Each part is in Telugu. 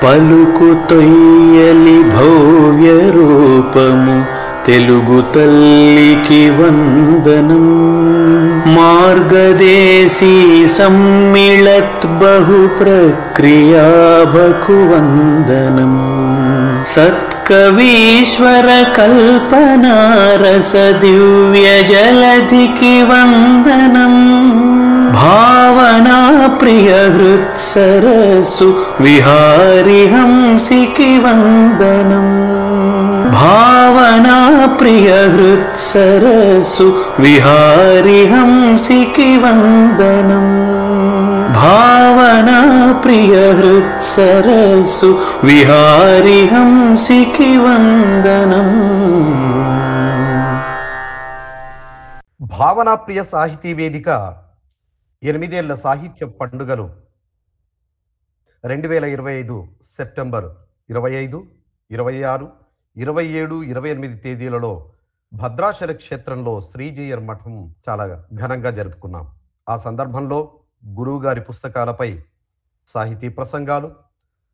పలుకు తొయ్యలి భవ్య రూపము తెలుగు తల్లికి వందనం. మార్గదేశీ సమ్మిళత్ బహు ప్రక్రియాభకు వందనం. సత్కవీశ్వర కల్పనారస దివ్య జలధికి వందనం. భావనా ప్రియ హృత్సరసు విహారి హంసికి వందనం. భావనా ప్రియ హృత్సరసు విహారి హంసికి వందనం. భావనా ప్రియ హృత్సరసు విహారి హంసికి వందనం. భావనా ప్రియ సాహితీ వేదిక 8 ఏళ్ల సాహిత్య పండుగలు 2025 సెప్టెంబర్ 25, 26, 27, 28 తేదీలలో భద్రాచల క్షేత్రంలో శ్రీజీయర్ మఠం చాలా ఘనంగా జరుపుకున్నాం. ఆ సందర్భంలో గురువుగారి పుస్తకాలపై సాహితీ ప్రసంగాలు,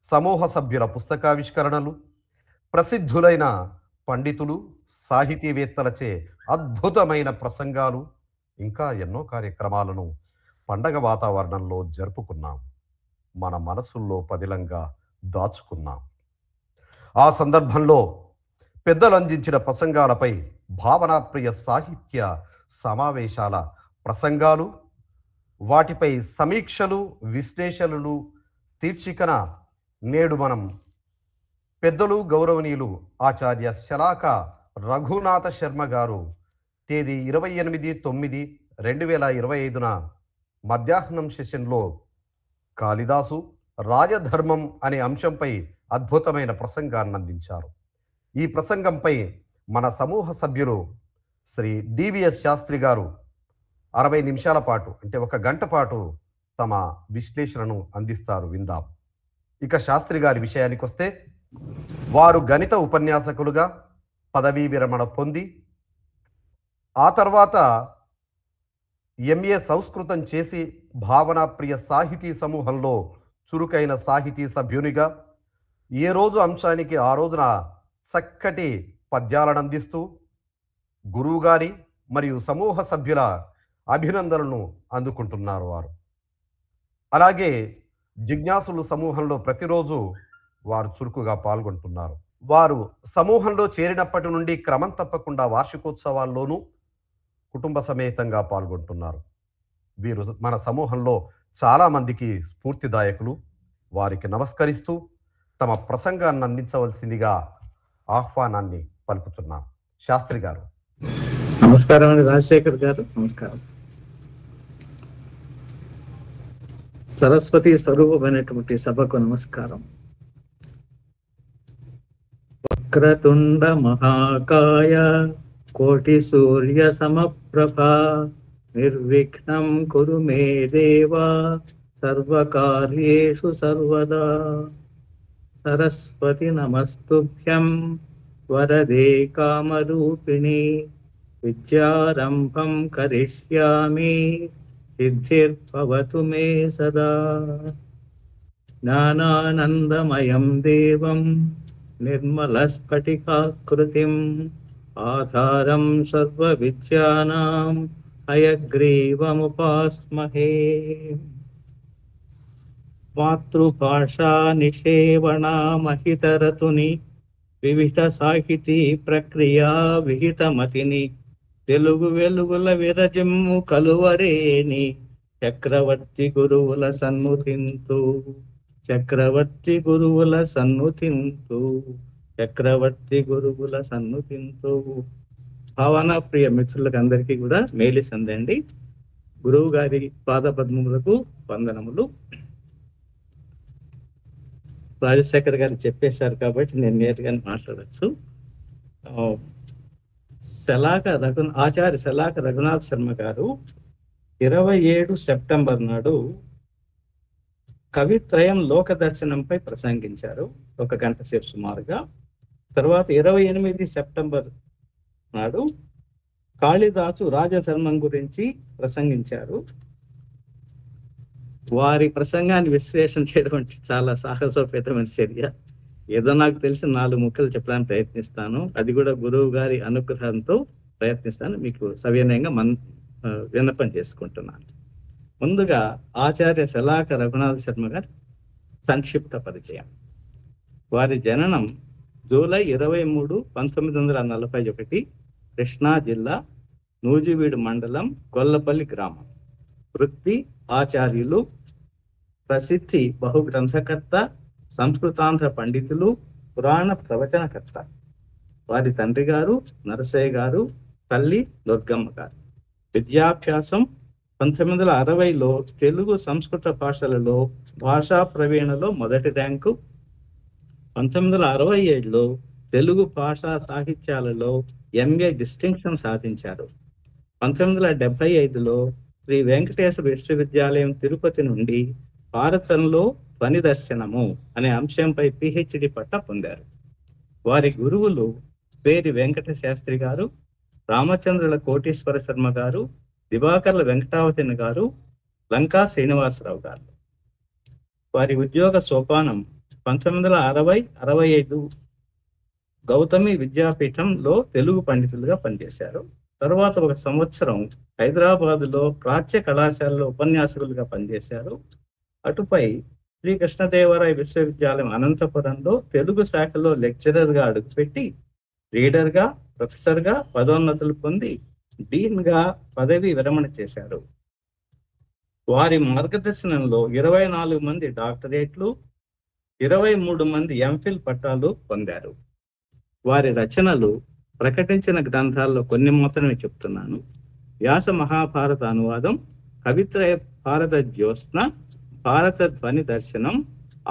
సమూహ సభ్యుల పుస్తకావిష్కరణలు, ప్రసిద్ధులైన పండితులు, సాహితీవేత్తలచే అద్భుతమైన ప్రసంగాలు, ఇంకా ఎన్నో కార్యక్రమాలను పండగ వాతావరణంలో జరుపుకున్నాం. మన మనసుల్లో పదిలంగా దాచుకున్నాం. ఆ సందర్భంలో పెద్దలు అందించిన ప్రసంగాలపై భావనాప్రియ సాహిత్య సమావేశాల ప్రసంగాలు, వాటిపై సమీక్షలు, విశ్లేషణలు తీర్చికన నేడు మనం పెద్దలు గౌరవనీయులు ఆచార్య శలాక రఘునాథ శర్మ గారు తేదీ 28/9/2025న మధ్యాహ్నం సెషన్లో కాళిదాసు రాజధర్మం అనే అంశంపై అద్భుతమైన ప్రసంగాన్ని అందించారు. ఈ ప్రసంగంపై మన సమూహ సభ్యులు శ్రీ డివిఎస్ శాస్త్రి గారు 60 నిమిషాల పాటు, అంటే 1 గంట పాటు తమ విశ్లేషణను అందిస్తారు. విందాం. ఇక శాస్త్రి గారి విషయానికి వస్తే, వారు గణిత ఉపన్యాసకులుగా పదవీ విరమణ పొంది ఆ తర్వాత MA సంస్కృతం చేసి భావనాప్రియ సాహితీ సమూహంలో చురుకైన సాహితీ సభ్యునిగా ఏ రోజు అంశానికి ఆ రోజున చక్కటి పద్యాలను అందిస్తూ గురువుగారి మరియు సమూహ సభ్యుల అభినందనలను అందుకుంటున్నారు. వారు అలాగే జిజ్ఞాసులు సమూహంలో ప్రతిరోజు వారు చురుకుగా పాల్గొంటున్నారు. వారు సమూహంలో చేరినప్పటి నుండి క్రమం తప్పకుండా వార్షికోత్సవాల్లోనూ కుటుంబ సమేతంగా పాల్గొంటున్నారు. వీరు మన సమూహంలో చాలామందికి స్ఫూర్తిదాయకులు. వారికి నమస్కరిస్తూ తమ ప్రసంగాన్ని అందించవలసిందిగా ఆహ్వానాన్ని పలుకుతున్నాం. శాస్త్రి గారు. నమస్కారం అండి. రాజశేఖర్ గారు నమస్కారం. సరస్వతి స్వరూపమైనటువంటి సభకు నమస్కారం. వక్రతుండ మహాకాయ కోటి సూర్య సమప్రభా నిర్విఘ్నం కురు మే దేవా సర్వకార్యేషు సర్వదా. సరస్వతి నమస్తుభ్యం వరదే కామరూపిణి విద్యారంభం కరిష్యామి సిద్ధిర్భవతు మే సదా. జ్ఞానానందమయం దేవం నిర్మలస్ఫటికాకృతిం ఆధారం సర్వ విద్యానాం హయగ్రీవముపాస్మహే. మాతృభాషా నిషేవణామహితరతుని వివిధ సాహితీ ప్రక్రియా విహితమతిని తెలుగు వెలుగుల విరజిమ్ము కలువరేని చక్రవర్తి గురువుల సన్నుతింతు. చక్రవర్తి గురువుల సన్నుతింతు. చక్రవర్తి గురువుల సన్నుతింతు. భావన ప్రియ మిత్రులకు అందరికీ కూడా మేలు సందండి. గురువు గారి పాదపద్మములకు వందనములు. రాజశేఖర్ గారు చెప్పేశారు కాబట్టి నేను నేరుగానే మాట్లాడచ్చు. ఆచార్య శలాక రఘునాథ్ శర్మ గారు 27 సెప్టెంబర్ నాడు కవిత్రయం లోకదర్శనంపై ప్రసంగించారు 1 గంట సేపు సుమారుగా. తర్వాత 28 సెప్టెంబర్ నాడు కాళిదాసు రాజధర్మం గురించి ప్రసంగించారు. వారి ప్రసంగాన్ని విశ్లేషణ చేయడం అంటే చాలా సాహసోపేతమైన చర్య. ఏదో నాకు తెలిసి 4 ముక్కలు చెప్పడానికి ప్రయత్నిస్తాను. అది కూడా గురువు గారి అనుగ్రహంతో ప్రయత్నిస్తాను. మీకు సవినయంగా విన్నపం చేసుకుంటున్నాను. ముందుగా ఆచార్య శలాక రఘునాథ శర్మ గారి సంక్షిప్త పరిచయం. వారి జననం జూలై 23, 1941, కృష్ణా జిల్లా నూజివీడు మండలం గొల్లపల్లి గ్రామం. వృత్తి ఆచార్యులు, ప్రసిద్ధి బహుగ్రంథకర్త, సంస్కృతాంధ్ర పండితులు, పురాణ ప్రవచనకర్త. వారి తండ్రి గారు నరసయ్య గారు, తల్లి దుర్గమ్మ గారు. విద్యాభ్యాసం 1960లో తెలుగు సంస్కృత భాషలలో భాషా ప్రవీణలో మొదటి ర్యాంకు, 1967లో తెలుగు భాషా సాహిత్యాలలో MA డిస్టింక్షన్ సాధించారు. 1975లో శ్రీ వెంకటేశ్వర విశ్వవిద్యాలయం తిరుపతి నుండి భారతంలో ధ్వని దర్శనము అనే అంశంపై PhD పట్టా పొందారు. వారి గురువులు పేరి వెంకట శాస్త్రి గారు, రామచంద్రుల కోటీశ్వర శర్మ గారు, దివాకర్ల వెంకటావతిని గారు, లంకా శ్రీనివాసరావు గారు. వారి ఉద్యోగ సోపానం 1960-65 గౌతమి విద్యాపీఠంలో తెలుగు పండితులుగా పనిచేశారు. తర్వాత 1 సంవత్సరం హైదరాబాదులో ప్రాచ్య కళాశాలలో ఉపన్యాసకులుగా పనిచేశారు. అటుపై శ్రీకృష్ణదేవరాయ విశ్వవిద్యాలయం అనంతపురంలో తెలుగు శాఖలో లెక్చరర్గా అడుగుపెట్టి రీడర్గా, ప్రొఫెసర్గా పదోన్నతులు పొంది డీన్గా పదవి విరమణ చేశారు. వారి మార్గదర్శనంలో 24 మంది డాక్టరేట్లు, 23 మంది MPhil పట్టాలు పొందారు. వారి రచనలు ప్రకటించిన గ్రంథాల్లో కొన్ని మాత్రమే చెప్తున్నాను. వ్యాస మహాభారత అనువాదం, కవిత్రయ భారత జ్యోత్స్న, భారత ధ్వని దర్శనం,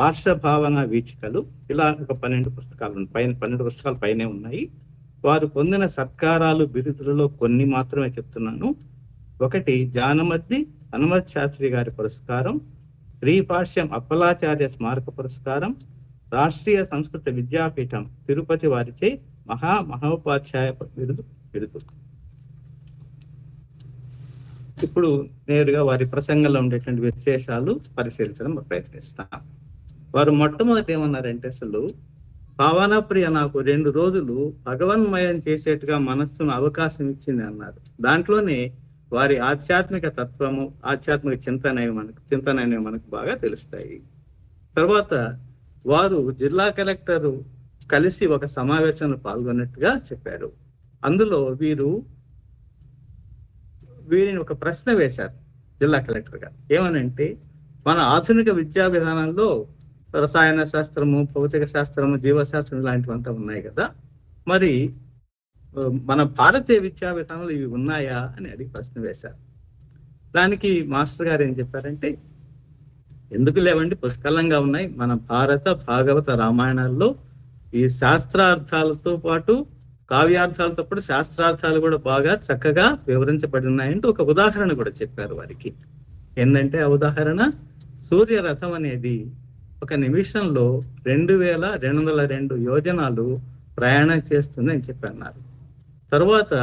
ఆర్ష భావన వీచికలు, ఇలా ఒక 12 పుస్తకాలు పైనే ఉన్నాయి. వారు పొందిన సత్కారాలు, బిరుదులలో కొన్ని మాత్రమే చెప్తున్నాను. 1 జానమద్ది హనుమత్ శాస్త్రి గారి పురస్కారం, శ్రీభాష్యం అప్పలాచార్య స్మారక పురస్కారం, రాష్ట్రీయ సంస్కృత విద్యాపీఠం తిరుపతి వారిచే మహోపాధ్యాయ బిరుదు. ఇప్పుడు నేరుగా వారి ప్రసంగంలో ఉండేటువంటి విశేషాలు పరిశీలించడం ప్రయత్నిస్తాం. వారు మొట్టమొదటి ఏమన్నారంటే, అసలు భావనాప్రియ నాకు 2 రోజులు భగవన్మయం చేసేట్టుగా మనస్సును అవకాశం ఇచ్చింది అన్నారు. దాంట్లోనే వారి ఆధ్యాత్మిక తత్వము, ఆధ్యాత్మిక చింతన అనేవి మనకు బాగా తెలుస్తాయి. తర్వాత వారు జిల్లా కలెక్టర్ కలిసి ఒక సమావేశంలో పాల్గొన్నట్టుగా చెప్పారు. అందులో వీరిని ఒక ప్రశ్న వేశారు జిల్లా కలెక్టర్ గారు. ఏమనంటే, మన ఆధునిక విద్యా విధానంలో రసాయన శాస్త్రము, భౌతిక శాస్త్రము, జీవశాస్త్రం ఇలాంటివంతా ఉన్నాయి కదా, మరి మన భారతీయ విద్యా విధానంలో ఇవి ఉన్నాయా అని అడిగి ప్రశ్న వేశారు. దానికి మాస్టర్ గారు ఏం చెప్పారంటే, ఎందుకు లేవండి, పుష్కలంగా ఉన్నాయి. మన భారత భాగవత రామాయణాల్లో ఈ శాస్త్రార్థాలతో పాటు కావ్యార్థాలతో పాటు శాస్త్రార్థాలు కూడా బాగా చక్కగా వివరించబడి ఉన్నాయంటూ ఒక ఉదాహరణ కూడా చెప్పారు వారికి. ఏంటంటే ఆ ఉదాహరణ, సూర్యరథం అనేది 1 నిమిషంలో 2202 యోజనాలు ప్రయాణం చేస్తుంది అని చెప్పన్నారు. తర్వాత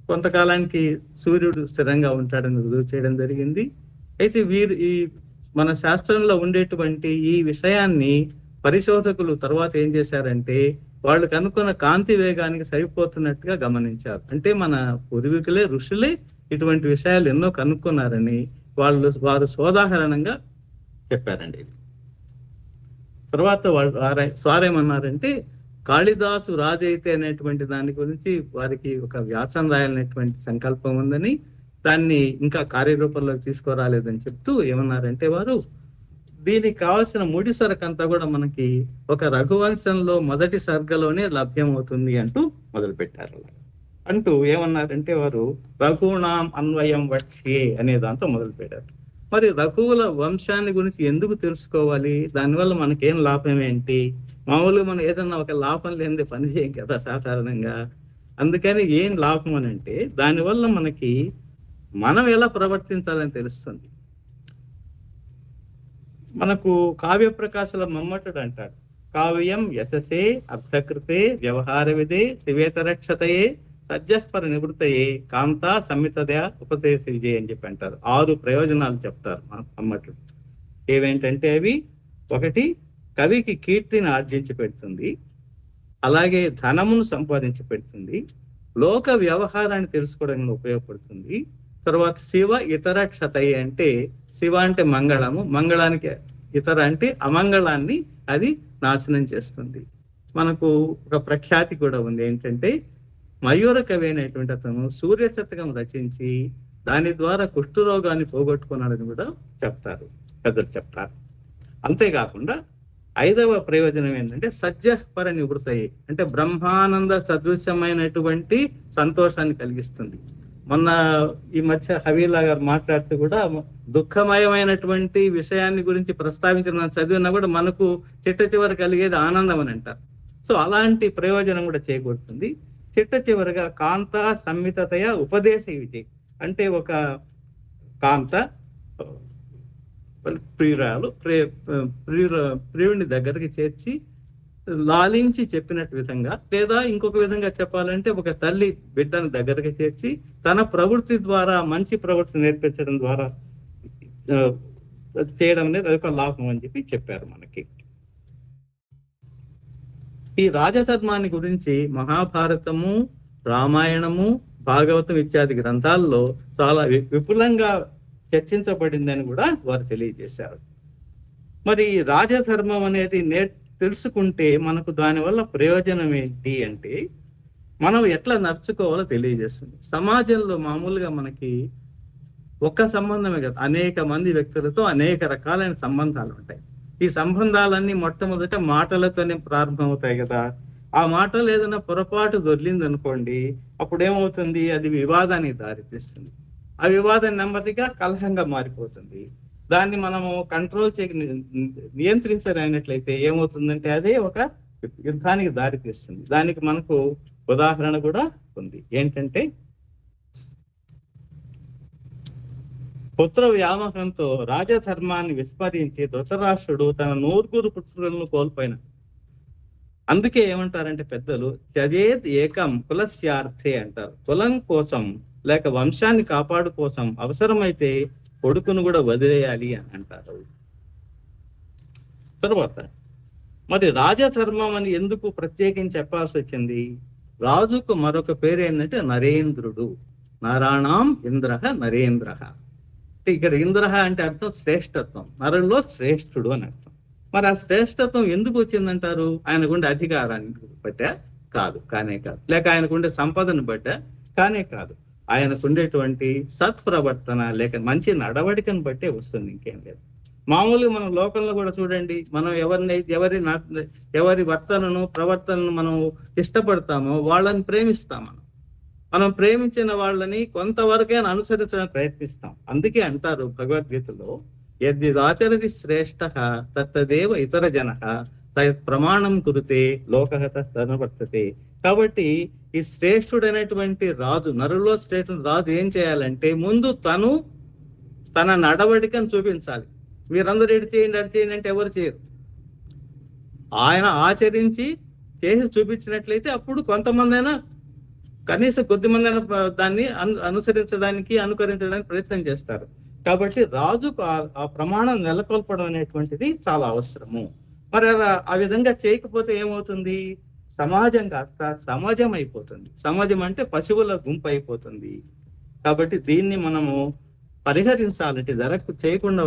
కొంతకాలానికి సూర్యుడు స్థిరంగా ఉంటాడని రుజువు చేయడం జరిగింది. అయితే ఈ మన శాస్త్రంలో ఉండేటువంటి ఈ విషయాన్ని పరిశోధకులు తర్వాత ఏం చేశారంటే, వాళ్ళు కనుక్కున్న కాంతి వేగానికి సరిపోతున్నట్టుగా గమనించారు. అంటే మన పూర్వీకులే, ఋషులే ఇటువంటి విషయాలు ఎన్నో కనుక్కున్నారని వారు సోదాహరణంగా చెప్పారండి. తర్వాత వారేమన్నారంటే, కాళిదాసు రాజైతే అనేటువంటి దాని గురించి వారికి ఒక వ్యాసం రాయాలనేటువంటి సంకల్పం ఉందని, దాన్ని ఇంకా కార్యరూపంలోకి తీసుకురాలేదని చెప్తూ ఏమన్నారంటే, వారు దీనికి కావాల్సిన ముడి సరుకంతా కూడా మనకి ఒక రఘువంశంలో మొదటి సర్గలోనే లభ్యమవుతుంది అంటూ మొదలుపెట్టారు. అంటూ ఏమన్నారంటే, వారు రఘునాం అన్వయం వక్ష్యే అనే దాంతో మొదలుపెట్టారు. మరి రఘువుల వంశాన్ని గురించి ఎందుకు తెలుసుకోవాలి, దానివల్ల మనకేం లాభం ఏంటి? మామూలుగా మనం ఏదన్నా ఒక లాభం లేనిదే పని చేయం కదా సాధారణంగా. అందుకని ఏం లాభం అని అంటే, దానివల్ల మనకి మనం ఎలా ప్రవర్తించాలని తెలుస్తుంది. మనకు కావ్య ప్రకాశల మమ్మటుడు అంటాడు, కావ్యం యశసే అర్థకృతే వ్యవహార విదే శివేతరక్షతయే సజ్జపర నివృత్తయే కాంత సంహితదయ ఉపదేశ విజయ అని చెప్పి అంటారు. 6 ప్రయోజనాలు చెప్తారు మన అమ్మట్లు. ఏవేంటంటే అవి, ఒకటి కవికి కీర్తిని ఆర్జించి పెడుతుంది, అలాగే ధనమును సంపాదించి పెడుతుంది, లోక వ్యవహారాన్ని తెలుసుకోవడానికి ఉపయోగపడుతుంది. తర్వాత శివ ఇతర క్షతయ అంటే శివ అంటే మంగళము, మంగళానికి ఇతర అంటే అమంగళాన్ని అది నాశనం చేస్తుంది. మనకు ఒక ప్రఖ్యాతి కూడా ఉంది ఏంటంటే, మయూర కవి అయినటువంటి అతను సూర్యశతకం రచించి దాని ద్వారా కుష్ఠరోగాన్ని పోగొట్టుకున్నాడని కూడా చెప్తారు, పెద్దలు చెప్తారు. అంతేకాకుండా 5వ ప్రయోజనం ఏంటంటే సజ్జపర నివృత్తయే అంటే బ్రహ్మానంద సదృశ్యమైనటువంటి సంతోషాన్ని కలిగిస్తుంది. మొన్న ఈ మధ్య హవీలా గారు మాట్లాడుతూ కూడా దుఃఖమయమైనటువంటి విషయాన్ని గురించి ప్రస్తావించిన చదివినా కూడా మనకు చిట్ట చివరి కలిగేది ఆనందం అని అంటారు. సో అలాంటి ప్రయోజనం కూడా చేకూరుతుంది. చిట్ట చివరిగా కాంత సంహితతయ ఉపదేశ విజయ్ అంటే ఒక కాంత ప్రియురాలు ప్రియుడిని దగ్గరికి చేర్చి లాలించి చెప్పినట్టు విధంగా, లేదా ఇంకొక విధంగా చెప్పాలంటే ఒక తల్లి బిడ్డను దగ్గరికి చేర్చి తన ప్రవృత్తి ద్వారా మంచి ప్రవృత్తి నేర్పించడం ద్వారా చేయడం అనేది అదొక లాభం అని చెప్పి చెప్పారు మనకి. ఈ రాజధర్మాన్ని గురించి మహాభారతము, రామాయణము, భాగవతం ఇత్యాది గ్రంథాల్లో చాలా విపులంగా చర్చించబడిందని కూడా వారు తెలియజేశారు. మరి ఈ రాజధర్మం అనేది తెలుసుకుంటే మనకు దానివల్ల ప్రయోజనం ఏంటి అంటే, మనం ఎట్లా నడుచుకోవాలో తెలియజేస్తుంది. సమాజంలో మామూలుగా మనకి ఒక్క సంబంధమే కదా, అనేక మంది వ్యక్తులతో అనేక రకాలైన సంబంధాలు ఉంటాయి. ఈ సంబంధాలన్నీ మొట్టమొదట మాటలతోనే ప్రారంభమవుతాయి కదా. ఆ మాటలు ఏదైనా పొరపాటు దొర్లింది అనుకోండి, అప్పుడు ఏమవుతుంది, అది వివాదానికి దారితీస్తుంది. ఆ వివాదం నెమ్మదిగా కలహంగా మారిపోతుంది. దాన్ని మనము కంట్రోల్ నియంత్రించలేనట్లయితే ఏమవుతుందంటే అదే ఒక యుద్ధానికి దారితీస్తుంది. దానికి మనకు ఉదాహరణ కూడా ఉంది. ఏంటంటే, పుత్ర వ్యామోహంతో రాజధర్మాన్ని విస్మరించి ధృతరాష్ట్రుడు తన 9 పుత్రులను కోల్పోయిన. అందుకే ఏమంటారంటే పెద్దలు, చదేత్ ఏకం కులస్యార్థే అంటారు. కులం కోసం లేక వంశాన్ని కాపాడు కోసం అవసరమైతే కొడుకును కూడా వదిలేయాలి అని అంటారు. తర్వాత మరి రాజధర్మం అని ఎందుకు ప్రత్యేకించి చెప్పాల్సి వచ్చింది? రాజుకు మరొక పేరు ఏంటంటే నరేంద్రుడు. నారాణం ఇంద్ర నరేంద్ర. ఇక్కడ ఇంద్ర అంటే అర్థం శ్రేష్టత్వం, నరుల్లో శ్రేష్ఠుడు అని అర్థం. మరి ఆ శ్రేష్టత్వం ఎందుకు వచ్చిందంటారు? ఆయనకుండే అధికారాన్ని బట్టా కాదు, కానే కాదు. లేక ఆయనకుండే సంపదను బట్టా కానే కాదు. ఆయనకుండేటువంటి సత్ప్రవర్తన లేక మంచి నడవడికను బట్టే వస్తుంది, ఇంకేం లేదు. మామూలుగా మనం లోకంలో కూడా చూడండి, మనం ఎవరి ప్రవర్తనను మనం ఇష్టపడతామో వాళ్ళని ప్రేమిస్తాం. మనం ప్రేమించిన వాళ్ళని కొంతవరకైనా అనుసరించడానికి ప్రయత్నిస్తాం. అందుకే అంటారు భగవద్గీతలో, యద్యదాచరతి శ్రేష్ఠ తత్తదేవ ఇతర జన ప్రమాణం కురితే లోకః తదనువర్తతే. కాబట్టి ఈ శ్రేష్ఠుడైనటువంటి రాజు, నరుల్లో శ్రేష్ఠుడు రాజు ఏం చేయాలంటే ముందు తన నడవడికను చూపించాలి. మీరందరూ ఎడి చేయండి అంటే ఎవరు చేయరు. ఆయన ఆచరించి చేసి చూపించినట్లయితే అప్పుడు కొంతమందైనా, కనీసం కొద్దిమంది దాన్ని అనుకరించడానికి ప్రయత్నం చేస్తారు. కాబట్టి రాజుకు ఆ ప్రమాణం నెలకొల్పడం అనేటువంటిది చాలా అవసరము. మరి ఆ విధంగా చేయకపోతే ఏమవుతుంది? సమాజం కాస్త సమాజం అయిపోతుంది. సమాజం అంటే పశువుల గుంపు అయిపోతుంది. కాబట్టి దీన్ని మనము పరిహరించాలంటే, చేయకుండా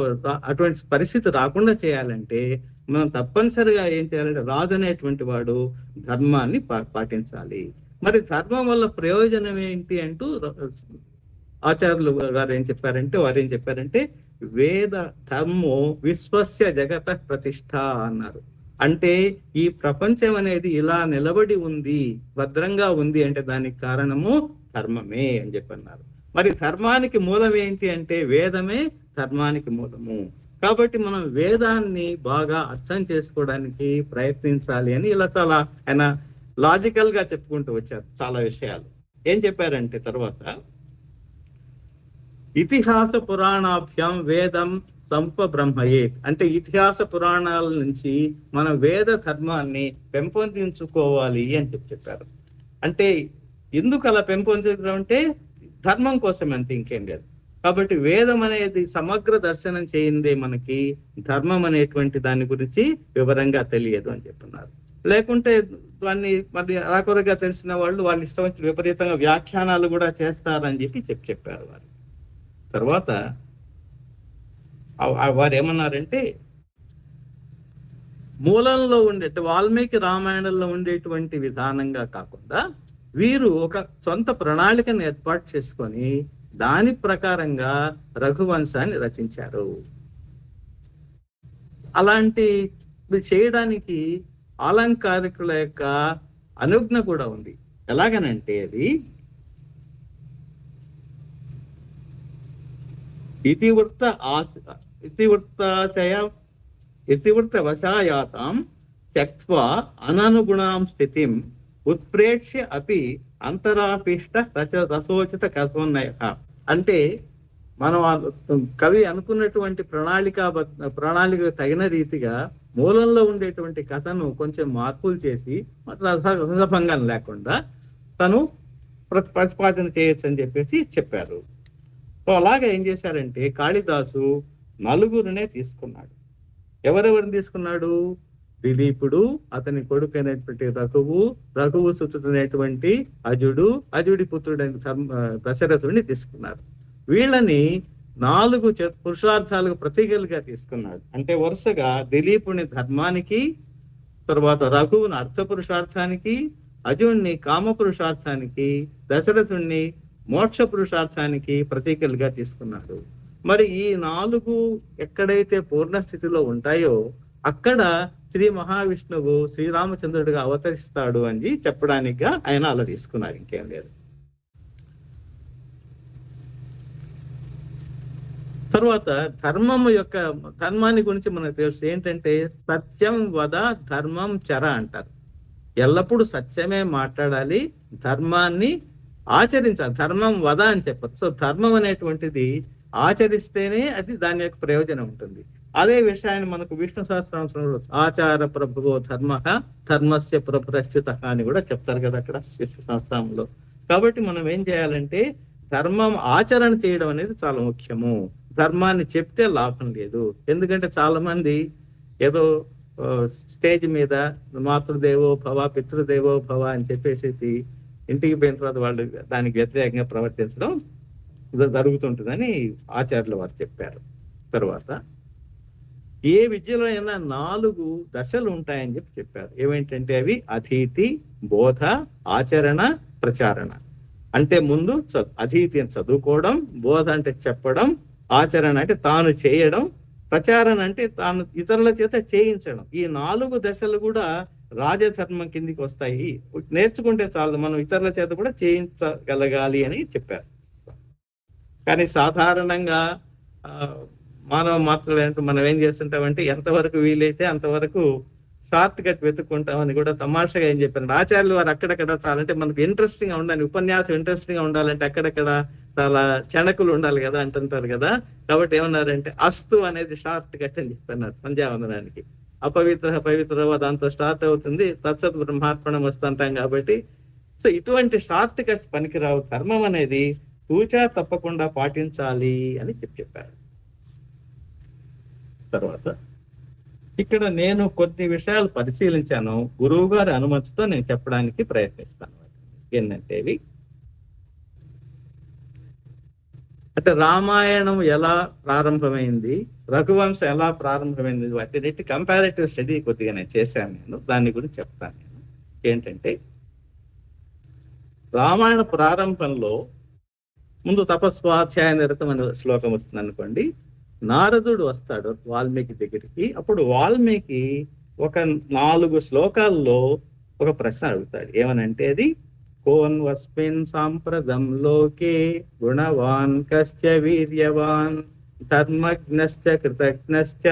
అటువంటి పరిస్థితి రాకుండా చేయాలంటే మనం తప్పనిసరిగా ఏం చేయాలంటే రాజు అనేటువంటి వాడు ధర్మాన్ని పాటించాలి. మరి ధర్మం వల్ల ప్రయోజనం ఏంటి అంటూ ఆచార్యులు గారు వారు ఏం చెప్పారంటే వేద ధర్మో విశ్వస్య జగత ప్రతిష్ఠ అన్నారు. అంటే ఈ ప్రపంచం అనేది ఇలా నిలబడి ఉంది, భద్రంగా ఉంది అంటే దానికి కారణము ధర్మమే అని చెప్పన్నారు. మరి ధర్మానికి మూలం ఏంటి అంటే వేదమే ధర్మానికి మూలము. కాబట్టి మనం వేదాన్ని బాగా అర్థం చేసుకోవడానికి ప్రయత్నించాలి అని ఇలా చాలా ఆయన లాజికల్ గా చెప్పుకుంటూ వచ్చారు చాలా విషయాలు. ఏం చెప్పారంటే తర్వాత, ఇతిహాస పురాణాభ్యాం వేదం సంపబ్రహ్మయేత్ అంటే ఇతిహాస పురాణాల నుంచి మన వేద ధర్మాన్ని పెంపొందించుకోవాలి అని చెప్పారు. అంటే ఎందుకు అలా పెంపొందించడం అంటే ధర్మం కోసం అంతే, ఇంకేం లేదు. కాబట్టి వేదం అనేది సమగ్ర దర్శనం చేయిందే మనకి ధర్మం అనేటువంటి దాని గురించి వివరంగా తెలియదు అని చెప్తున్నారు. లేకుంటే దాన్ని మరి అరాకొరగా తెలిసిన వాళ్ళు వాళ్ళ ఇష్టం వచ్చి విపరీతంగా వ్యాఖ్యానాలు కూడా చేస్తారని చెప్పారు వారు. తర్వాత వారు ఏమన్నారంటే మూలంలో వాల్మీకి రామాయణంలో ఉండేటువంటి విధానంగా కాకుండా వీరు ఒక సొంత ప్రణాళికను ఏర్పాటు చేసుకొని దాని ప్రకారంగా రఘువంశాన్ని రచించారు. అలాంటి చేయడానికి అలంకారికుల యొక్క అనుజ్ఞ కూడా ఉంది. ఎలాగనంటే అది ఇతివృత్త వశాయాతాం త్యక్త్వా అననుగుణాం స్థితిం ఉత్ప్రేక్ష్య అపి అంతరాపిష్ట రసోచిత కథోన్నయ. అంటే మనం కవి అనుకున్నటువంటి ప్రణాళిక తగిన రీతిగా మూలంలో ఉండేటువంటి కథను కొంచెం మార్పులు చేసి రసభంగం లేకుండా తను ప్రతిపాదన చేయొచ్చు అని చెప్పారు. సో అలాగే ఏం చేశారంటే కాళిదాసు నలుగురినే తీసుకున్నాడు. ఎవరెవరిని తీసుకున్నాడు? దిలీపుడు, అతని కొడుకు అయినటువంటి రఘువు సుతుడైనటువంటి అజుడి పుత్రుడైన దశరథుడిని తీసుకున్నారు. వీళ్ళని 4 పురుషార్థాలకు ప్రతీకలుగా తీసుకున్నాడు. అంటే వరుసగా దిలీపుని ధర్మానికి, తర్వాత రఘువుని అర్థ పురుషార్థానికి, అజుడిని కామ పురుషార్థానికి, దశరథుణ్ణి మోక్ష పురుషార్థానికి ప్రతీకలుగా తీసుకున్నాడు. మరి ఈ 4 ఎక్కడైతే పూర్ణ స్థితిలో ఉంటాయో అక్కడ శ్రీ మహావిష్ణువు శ్రీరామచంద్రుడిగా అవతరిస్తాడు అని చెప్పడానికి ఆయన అలా తీసుకున్నారు, ఇంకేం లేదు. తర్వాత ధర్మాన్ని గురించి మనకు తెలుసు ఏంటంటే సత్యం వద ధర్మం చర అంటారు. ఎల్లప్పుడూ సత్యమే మాట్లాడాలి, ధర్మాన్ని ఆచరించాలి. ధర్మం వద అని చెప్పచ్చు. సో ధర్మం అనేటువంటిది ఆచరిస్తేనే అది దాని యొక్క ప్రయోజనం ఉంటుంది. అదే విషయాన్ని మనకు విష్ణు సహస్రనామంలో ఆచార ప్రభువో ధర్మ ధర్మస్య ప్రభురక్షిత అని కూడా చెప్తారు కదా అక్కడ విష్ణు సహస్రనామంలో. కాబట్టి మనం ఏం చేయాలంటే ధర్మం ఆచరణ చేయడం అనేది చాలా ముఖ్యము. ధర్మాన్ని చెప్తే లాభం లేదు. ఎందుకంటే చాలా మంది ఏదో స్టేజ్ మీద మాతృదేవో భవ పితృదేవో భవ అని చెప్పేసి ఇంటికి పోయిన తర్వాత వాళ్ళు దానికి వ్యతిరేకంగా ప్రవర్తించడం జరుగుతుంటుందని ఆచార్యులు వారు చెప్పారు. తర్వాత ఏ విద్యలో అయినా 4 దశలు ఉంటాయని చెప్పారు. ఏమేంటంటే అవి అధీతి, బోధ, ఆచరణ, ప్రచారణ. అంటే ముందు అధీతి అని చదువుకోవడం, బోధ అంటే చెప్పడం, ఆచరణ అంటే తాను చేయడం, ప్రచారణ అంటే తాను ఇతరుల చేత చేయించడం. ఈ 4 దశలు కూడా రాజధర్మం కిందికి వస్తాయి. నేర్చుకుంటే చాలు, మనం ఇతరుల చేత కూడా చేయించగలగాలి అని చెప్పారు. కానీ సాధారణంగా మానవ మాత్రమే మనం ఏం చేస్తుంటామంటే ఎంతవరకు వీలైతే అంతవరకు షార్ట్ కట్ వెతుక్కుంటామని కూడా తమాషగా ఏం చెప్పారు ఆచార్యులు వారు. అక్కడక్కడ చాలా అంటే మనకు ఇంట్రెస్టింగ్ గా ఉండాలి, ఉపన్యాసం ఇంట్రెస్టింగ్ గా ఉండాలంటే అక్కడక్కడ చాలా చణకులు ఉండాలి కదా అంటుంటారు కదా. కాబట్టి ఏమన్నారంటే అస్తు అనేది షార్ట్ కట్ అని చెప్పన్నారు సంధ్యావందనానికి. పవిత్ర దాంతో స్టార్ట్ అవుతుంది, తత్సత్ బ్రహ్మార్పణం వస్తుంటాం కాబట్టి. సో ఇటువంటి షార్ట్ కట్స్ పనికిరావు. ధర్మం అనేది తూచా తప్పకుండా పాటించాలి అని చెప్పారు. తర్వాత ఇక్కడ నేను కొన్ని విషయాలు పరిశీలించాను, గురువు గారి అనుమతితో నేను చెప్పడానికి ప్రయత్నిస్తాను. ఏంటంటే అంటే రామాయణం ఎలా ప్రారంభమైంది, రఘువంశం ఎలా ప్రారంభమైంది, వాటి కంపారిటివ్ స్టడీ కొద్దిగా నేను చేశాను. నేను దాని గురించి చెప్తాను. నేను ఏంటంటే రామాయణ ప్రారంభంలో ముందు తపస్వాధ్యాయ నిరతం అనే శ్లోకం వస్తుంది అనుకోండి. నారదుడు వస్తాడు వాల్మీకి దగ్గరికి. అప్పుడు వాల్మీకి ఒక 4 శ్లోకాల్లో ఒక ప్రశ్న అడుగుతాడు. ఏమనంటే అది కోన్వస్మిన్ సాంప్రదం లోకే గుణవాన్ కశ్చ వీర్యవాన్ ధర్మజ్ఞశ్చ కృతజ్ఞశ్చ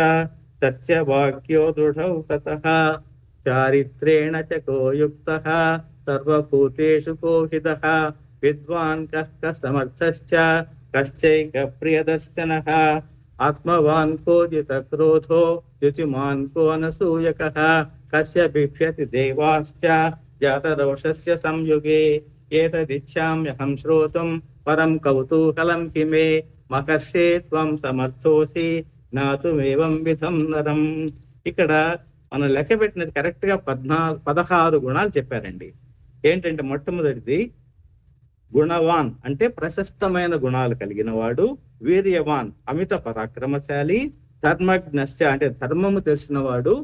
సత్యవాక్యో దృఢౌ తతః చారిత్రేణ చ కో యుక్తః సర్వభూతేషు కోహితః విద్వాన్ కః సమర్థశ్చ కశ్చైక ప్రియదర్శనః ఆత్మవాన్ కో జిత క్రోధో యుతిమాన్ కో అనసూయకః కస్య బిభ్యతి దేవాశ్చ జాతరోషస్య సంయుగే ఏతదిచ్ఛామ్యహం శ్రోతుం పరం కౌతూహలం కిమే మకర్షే త్వం సమర్థోసి జ్ఞాతుమేవం విధం నరం. ఇక్కడ మనం లెక్క పెట్టినది కరెక్ట్ గా 16 గుణాలు చెప్పారండి. ఏంటంటే మొట్టమొదటిది గుణవాన్ అంటే ప్రశస్తమైన గుణాలు కలిగిన వాడు, వీర్యవాన్ అమిత పరాక్రమశాలి, ధర్మజ్ఞశ్చ అంటే ధర్మము తెలిసిన వాడు,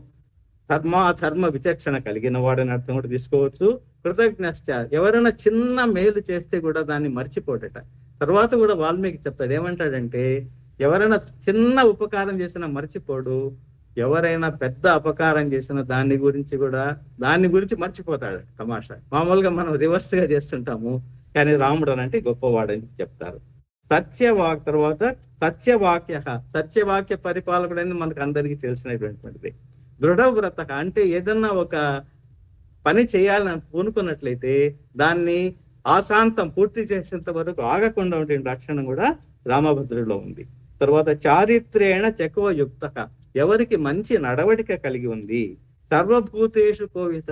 ధర్మ విచక్షణ కలిగిన వాడు అని అర్థం కూడా తీసుకోవచ్చు. కృతజ్ఞశ్చ ఎవరైనా చిన్న మేలు చేస్తే కూడా దాన్ని మర్చిపోటట. తర్వాత కూడా వాల్మీకి చెప్తాడు, ఏమంటాడంటే ఎవరైనా చిన్న ఉపకారం చేసినా మర్చిపోడు, ఎవరైనా పెద్ద అపకారం చేసిన దాని గురించి మర్చిపోతాడు. తమాషా మామూలుగా మనం రివర్స్ గా చేస్తుంటాము, కానీ రాముడు అంటే గొప్పవాడని చెప్తారు. సత్యవాక్ తర్వాత సత్యవాక్య పరిపాలకుడని మనకు అందరికీ తెలిసినటువంటిది. దృఢవ్రత అంటే ఏదన్నా ఒక పని చేయాలని పూనుకున్నట్లయితే దాన్ని ఆశాంతం పూర్తి చేసేంత వరకు ఆగకుండా ఉండే లక్షణం కూడా రామభద్రుడిలో ఉంది. తర్వాత చారిత్రేణ చకువ యుక్త ఎవరికి మంచి నడవడిక కలిగి ఉంది. సర్వభూతేషు కోవిత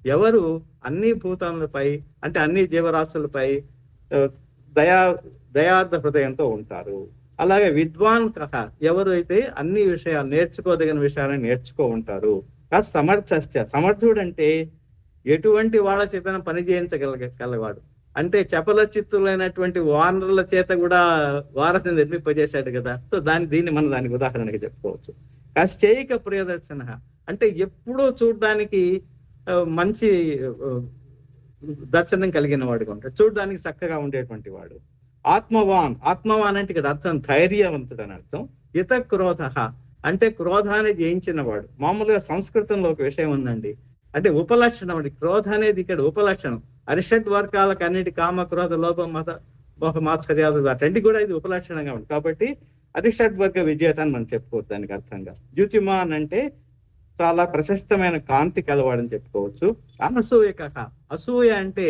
ఎవరు అన్ని భూతాలపై అంటే అన్ని జీవరాశులపై దయార్థ హృదయంతో ఉంటారు. అలాగే విద్వాన్ కహ ఎవరు అయితే అన్ని విషయాలు నేర్చుకోదగిన విషయాలను నేర్చుకో ఉంటారు. సమర్థుడు అంటే ఎటువంటి వాళ్ళ చేత పని చేయించగలవాడు. అంటే చపల చిత్తులైనటువంటి వానరుల చేత కూడా వారధిని నిర్మింపజేశాడు కదా. సో దీన్ని మనం దానికి ఉదాహరణగా చెప్పుకోవచ్చు. కశ్చైక ప్రియదర్శన అంటే ఎప్పుడూ చూడడానికి మంచి దర్శనం కలిగిన వాడుగా ఉంటాడు, చూడడానికి చక్కగా ఉండేటువంటి వాడు. ఆత్మవాన్ అంటే ఇక్కడ అర్థం ధైర్యవంతుడు అని అర్థం. హిత క్రోధ అంటే క్రోధాన్ని జయించిన వాడు. మామూలుగా సంస్కృతంలో ఒక విషయం ఉందండి, అంటే ఉపలక్షణం అండి. క్రోధ అనేది ఇక్కడ ఉపలక్షణం. అరిషడ్ వర్గాలకు అన్నిటి కామ క్రోధ లోభం మత మోహ మాత్సర్యాలు అటంటి కూడా ఇది ఉపలక్షణంగా ఉంది. కాబట్టి అరిషడ్ వర్గ విజేత అని మనం చెప్పుకోవచ్చు దానికి అర్థంగా. ద్యుతిమాన్ అంటే చాలా ప్రశస్తమైన కాంతి కలవాడని చెప్పుకోవచ్చు. అసూయ అంటే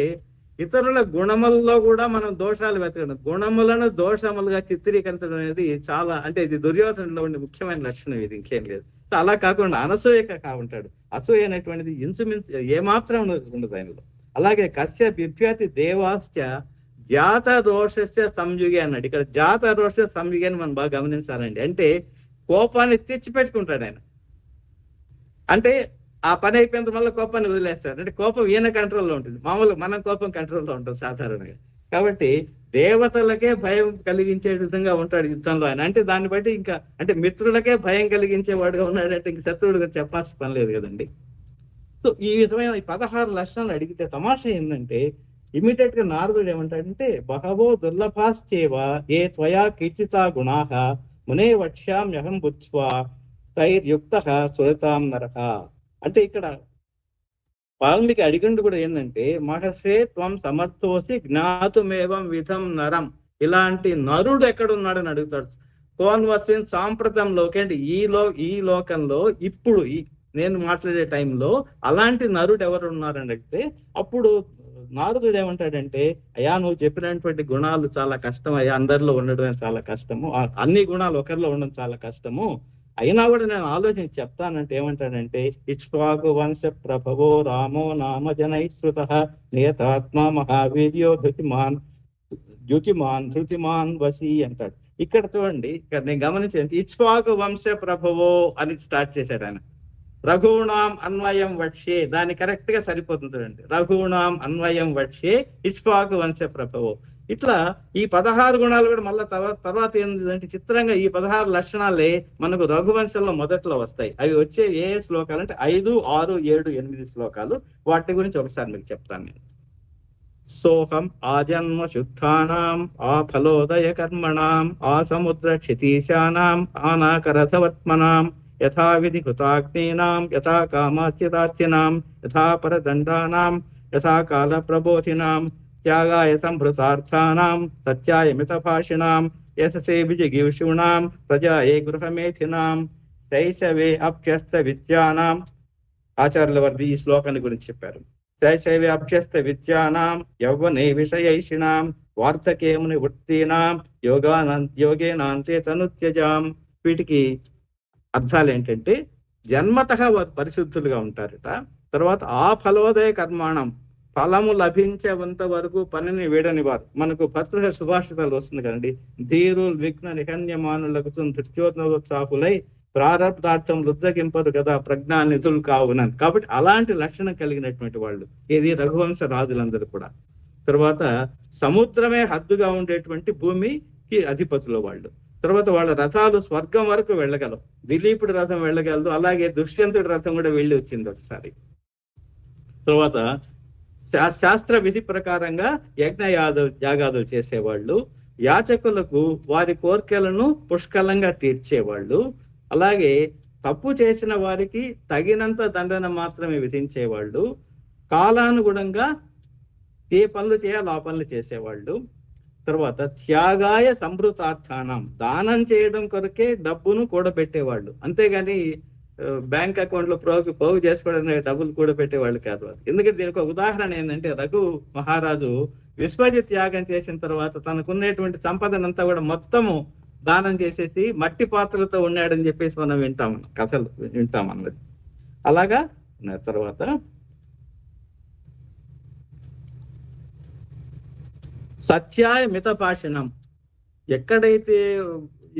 ఇతరుల గుణములలో కూడా మనం దోషాలు వెతకడం, గుణములను దోషములుగా చిత్రీకరించడం అనేది చాలా అంటే ఇది దుర్యోధనలో ఉండే ముఖ్యమైన లక్షణం. ఇది ఇంకేం లేదు. సో అలా కాకుండా అనసూయక ఉంటాడు. అసూయ అనేటువంటిది ఇంచుమించు ఏమాత్రం ఉండదు ఆయనలో. అలాగే కశ్య బిభ్యతి దేవాశ్చ జాత రోషస్య సంయుగి అన్నాడు. ఇక్కడ జాత రోష సంయుగి అని మనం బాగా గమనించాలండి. అంటే కోపాన్ని తెచ్చిపెట్టుకుంటాడు ఆయన. అంటే ఆ పని అయిపోయిన వల్ల కోపాన్ని వదిలేస్తాడు. అంటే కోపం ఈయన కంట్రోల్లో ఉంటుంది. మామూలుగా మనం కోపం కంట్రోల్లో ఉంటుంది సాధారణంగా. కాబట్టి దేవతలకే భయం కలిగించే విధంగా ఉంటాడు యుద్ధంలో ఆయన. అంటే దాన్ని బట్టి ఇంకా అంటే మిత్రులకే భయం కలిగించేవాడుగా ఉన్నాడంటే ఇంక శత్రువుడు చెప్పాల్సిన పని లేదు కదండి. సో ఈ విధమైన 16 లక్షణాలు అడిగితే తమాషా ఏంటంటే ఇమీడియట్ గా నారదుడు ఏమంటాడంటే బహవో దుర్లభాశ్చేవ ఏ త్వయా కీర్తితా గుణాః మునే వక్ష్యామ్యహం బుద్ధ్వా తైర్యుక్త సురతాం నరః. అంటే ఇక్కడ వాల్మీకి అడిగిండు కూడా ఏంటంటే మహర్షే త్వం సమర్థోసి జ్ఞాతుమేవం విధం నరం. ఇలాంటి నరుడు ఎక్కడున్నాడని అడుగుతాడు. కోన్ వస్విన్ సాంప్రతంలోకి అంటే ఈ లోకంలో ఇప్పుడు నేను మాట్లాడే టైంలో అలాంటి నరుడు ఎవరు ఉన్నారని అడిగితే అప్పుడు నారదుడు ఏమంటాడంటే అయ్యా నువ్వు చెప్పినటువంటి గుణాలు చాలా కష్టం అయ్యా, అందరిలో ఉండడం చాలా కష్టము, అన్ని గుణాలు ఒకరిలో ఉండడం చాలా కష్టము, అయినా కూడా నేను ఆలోచించి చెప్తానంటే ఏమంటాడంటే ఇక్ష్వాకు వంశ ప్రభవో రామో నామ జనైశ్రుత నియతాత్మ మహావీర్యో ధృతిమాన్ వసి అంటాడు. ఇక్కడ చూడండి, ఇక్కడ నేను గమనించాను ఇక్ష్వాకు వంశ ప్రభవో అని స్టార్ట్ చేశాడు ఆయన. రఘూణాం అన్వయం వక్ష్యే దాన్ని కరెక్ట్ గా సరిపోతుంది చూడండి. రఘూణాం అన్వయం వక్ష్యే ఇక్ష్వాకు వంశ ప్రభవో. ఇట్లా ఈ 16 గుణాలు కూడా మళ్ళీ తర్వాత ఏంటంటే చిత్రంగా ఈ 16 లక్షణాలే మనకు రఘువంశంలో మొదట్లో వస్తాయి. అవి వచ్చే ఏ శ్లోకాలు అంటే 5, 6, 7, 8 శ్లోకాలు. వాటి గురించి ఒకసారి మీకు చెప్తాను నేను. సోహం ఆజన్మ శుద్ధానాం ఆ ఫలోదయ కర్మణాం ఆ సముద్ర క్షితీశానాం ఆనాకరథవర్త్మనాం యథా విధి కృతాగ్నీనాం యథా కామాశ్చితార్చినాం యథా పరదండానాం యథా కాల ప్రబోధినాం త్యాగాయ సంభృతార్థానాం సత్యాయ మితభాషిణాం యశసే విజిగీషూణాం ప్రజాయే గృహమేథినాం శైశవే అభ్యస్త విద్యానాం. ఆచార్యుల వారి ఈ శ్లోకాన్ని గురించి చెప్పారు. శైశవే అభ్యస్త విద్యానాం యౌవనే విషయైషిణాం వార్ధకేముని వృత్తీనాం యోగేనాంతే తనుత్యజాం. వీటికి అర్థాలు ఏంటంటే జన్మతః పరిశుద్ధులుగా ఉంటారట. తర్వాత ఆ ఫలోదయ కర్మాణం ఫలము లభించేంత వరకు పనిని వీడని వారు. మనకు భర్తృహ సుభాషితాలు వస్తుంది కదండి, ధీరులు విఘ్న నిహన్యమానులకు నృత్యోత్సాహులై ప్రారంధార్థం రుద్రగింపరు కదా ప్రజ్ఞా నిధులు కావునని. కాబట్టి అలాంటి లక్షణం కలిగినటువంటి వాళ్ళు ఇది రఘువంశ రాజులందరూ కూడా. తర్వాత సముద్రమే హద్దుగా ఉండేటువంటి భూమికి అధిపతులు వాళ్ళు. తర్వాత వాళ్ళ రథాలు స్వర్గం వరకు వెళ్ళగలవు. దిలీపుడి రథం వెళ్ళగలదు, అలాగే దుష్యంతుడి రథం కూడా వెళ్ళి వచ్చింది ఒకసారి. తర్వాత శాస్త్ర విధి ప్రకారంగా యాగాదులు చేసేవాళ్ళు, యాచకులకు వారి కోరికలను పుష్కలంగా తీర్చేవాళ్ళు, అలాగే తప్పు చేసిన వారికి తగినంత దండన మాత్రమే విధించేవాళ్ళు, కాలానుగుణంగా ఏ పనులు చేయాలో ఆ పనులు చేసేవాళ్ళు. తర్వాత త్యాగాయ సంభృతార్థానం, దానం చేయడం కొరకే డబ్బును కూడబెట్టేవాళ్ళు, అంతేగాని బ్యాంక్ అకౌంట్ లో పోగు చేసుకోవడానికి డబ్బులు కూడబెట్టేవాళ్ళు కాదు. ఎందుకంటే దీనికి ఒక ఉదాహరణ ఏంటంటే, రఘు మహారాజు విశ్వజిత్ త్యాగం చేసిన తర్వాత తనకున్నటువంటి సంపదనంతా కూడా మొత్తము దానం చేసేసి మట్టి పాత్రలతో ఉన్నాడని చెప్పేసి మనం కథలు వింటాం అన్నది. అలాగా తర్వాత సత్యాయ మితభాషణం, ఎక్కడైతే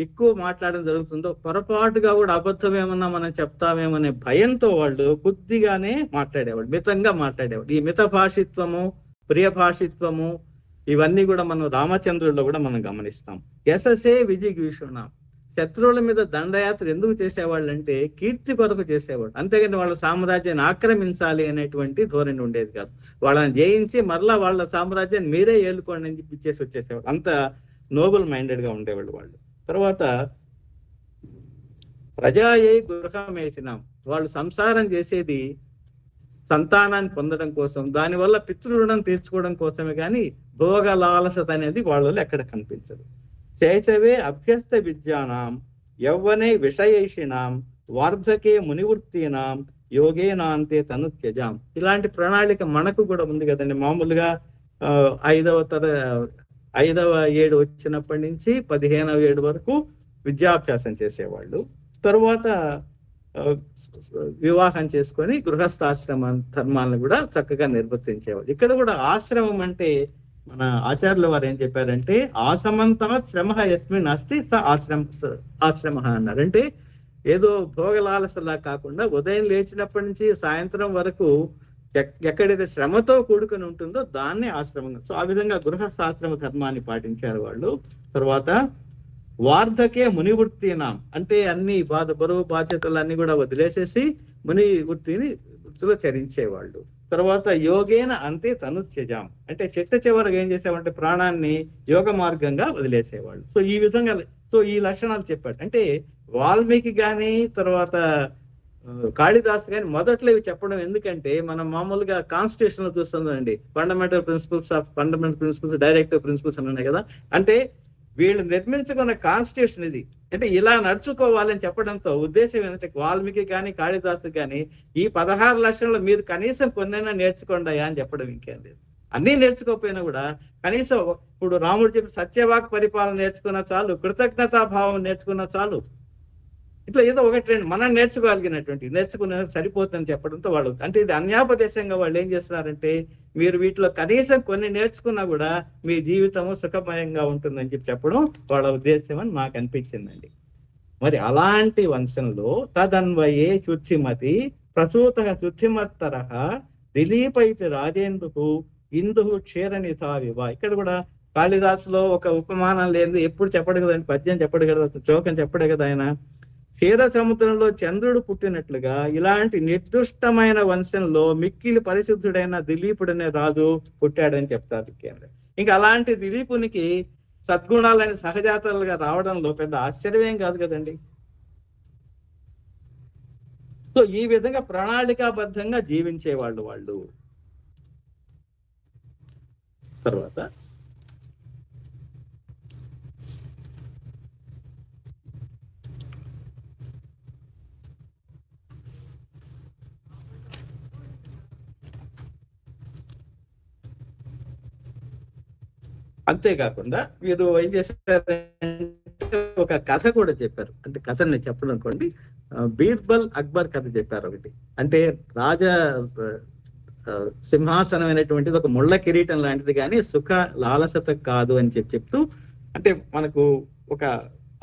ఎక్కువ మాట్లాడడం జరుగుతుందో పొరపాటుగా కూడా అబద్ధం ఏమన్నా మనం చెప్తామేమనే భయంతో వాళ్ళు కొద్దిగానే మాట్లాడేవాళ్ళు, మితంగా మాట్లాడేవాళ్ళు. ఈ మితభాషిత్వము, ప్రియభాషిత్వము ఇవన్నీ కూడా మనం రామచంద్రుల్లో కూడా మనం గమనిస్తాం. యశసే విజిగీషుణం, శత్రువుల మీద దండయాత్ర ఎందుకు చేసేవాళ్ళు అంటే కీర్తి కొరకు చేసేవాళ్ళు, అంతేగాని వాళ్ళ సామ్రాజ్యాన్ని ఆక్రమించాలి అనేటువంటి ధోరణి ఉండేది కాదు. వాళ్ళని జయించి మరలా వాళ్ళ సామ్రాజ్యాన్ని మీరే ఏలుకోండి అని చెప్పి ఇచ్చేసి వచ్చేసేవాళ్ళు. అంత నోబుల్ మైండెడ్ గా ఉండేవాళ్ళు వాళ్ళు. తర్వాత ప్రజాయే గృహమేసినాం, వాళ్ళు సంసారం చేసేది సంతానాన్ని పొందడం కోసం, దానివల్ల పితృరుణం తీర్చుకోవడం కోసమే కానీ భోగ లాలసత అనేది వాళ్ళలో ఎక్కడ కనిపించదు. శైశవే అభ్యస్త విద్యానాం, యవ్వనే విషయేషిణాం, వార్ధకే మునివృత్తీనాం, యోగేనాంతే తను త్యజాం. ఇలాంటి ప్రణాళిక మనకు కూడా ఉంది కదండి. మామూలుగా 5వ ఏడు వచ్చినప్పటి నుంచి 15వ ఏడు వరకు విద్యాభ్యాసం చేసేవాళ్ళు. తర్వాత వివాహం చేసుకొని గృహస్థాశ్రమ ధర్మాలను కూడా చక్కగా నిర్వర్తించేవాళ్ళు. ఇక్కడ కూడా ఆశ్రమం అంటే మన ఆచార్యుల వారు ఏం చెప్పారంటే, ఆశ్రమంతా శ్రమ యస్మిన్ అస్తి స ఆశ్రమ అన్నారు. అంటే ఏదో భోగలాలసలా కాకుండా ఉదయం లేచినప్పటి నుంచి సాయంత్రం వరకు ఎక్కడైతే శ్రమతో కూడుకుని ఉంటుందో దాన్నే ఆశ్రమం. సో ఆ విధంగా గృహస్థాశ్రమ ధర్మాన్ని పాటించారు వాళ్ళు. తర్వాత వార్ధకే మునివృత్తినాం, అంటే అన్ని బరువు బాధ్యతలు అన్ని కూడా వదిలేసేసి ముని వృత్తిలో చరించేవాళ్ళు. తర్వాత యోగేన అంతే తనుత్యజాం, అంటే చివరికి ఏం చేసేవాళ్ళంటే ప్రాణాన్ని యోగ మార్గంగా వదిలేసేవాళ్ళు. సో ఈ విధంగా ఈ లక్షణాలు చెప్పాడు. అంటే వాల్మీకి కానీ తర్వాత కాళిదాస్ కానీ మొదట్లో ఇవి చెప్పడం ఎందుకంటే, మనం మామూలుగా కాన్స్టిట్యూషన్ లో చూస్తుందండి, ఫండమెంటల్ ప్రిన్సిపల్స్ డైరెక్టివ్ ప్రిన్సిపల్స్ అని ఉన్నాయి కదా. అంటే వీళ్ళు నిర్మించుకున్న కాన్స్టిట్యూషన్ ఇది, అంటే ఇలా నడుచుకోవాలని చెప్పడంతో ఉద్దేశం ఏంటంటే వాల్మీకి కానీ కాళిదాసు కానీ ఈ 16 లక్షల్లో మీరు కనీసం కొన్నైనా నేర్చుకోండి అని చెప్పడం. ఇంకేం లేదు, అన్నీ నేర్చుకోకపోయినా కూడా కనీసం ఇప్పుడు రాముడు చెప్పి సత్యవాక్ పరిపాలన నేర్చుకున్నా చాలు, కృతజ్ఞతాభావం నేర్చుకున్నా చాలు. ఇట్లా ఏదో ఒకటి రెండు మనం నేర్చుకునే సరిపోతుందని చెప్పడంతో వాళ్ళు, అంటే ఇది అన్యాపదేశంగా వాళ్ళు ఏం చేస్తున్నారంటే, మీరు వీటిలో కనీసం కొన్ని నేర్చుకున్నా కూడా మీ జీవితము సుఖమయంగా ఉంటుందని చెప్పడం వాళ్ళ ఉద్దేశం అని నాకు అనిపించిందండి. మరి అలాంటి వంశంలో తదన్వయే శుద్ధిమతి ప్రసూత శుద్ధిమత్తరహ దిలీపైతి రాజేందుకు ఇందు క్షీరనిధా వివ. ఇక్కడ కూడా కాళిదాసులో ఒక ఉపమానం లేదు, ఎప్పుడు చెప్పడు కదండి, పద్యం చెప్పడు కదా, శ్లోకం చెప్పడే కదా ఆయన. క్షీర సముద్రంలో చంద్రుడు పుట్టినట్లుగా ఇలాంటి నిర్దుష్టమైన వంశంలో మిక్కిలి పరిశుద్ధుడైన దిలీపుడనే రాజు పుట్టాడని చెప్తారు. ఇంకా అలాంటి దిలీపునికి సద్గుణాలని సహజాతలుగా రావడంలో పెద్ద ఆశ్చర్యం కాదు కదండి. సో ఈ విధంగా ప్రణాళికాబద్ధంగా జీవించేవాళ్ళు వాళ్ళు. తర్వాత అంతేకాకుండా వీరు ఏం చేశారంటే ఒక కథ కూడా చెప్పారు. అంటే కథ నేను చెప్పడం అనుకోండి, బీర్బల్ అక్బర్ కథ చెప్పారు ఒకటి. అంటే సింహాసనం అనేటువంటిది ఒక ముళ్ళ కిరీటం లాంటిది, కానీ సుఖ లాలసత కాదు అని చెప్తూ అంటే మనకు ఒక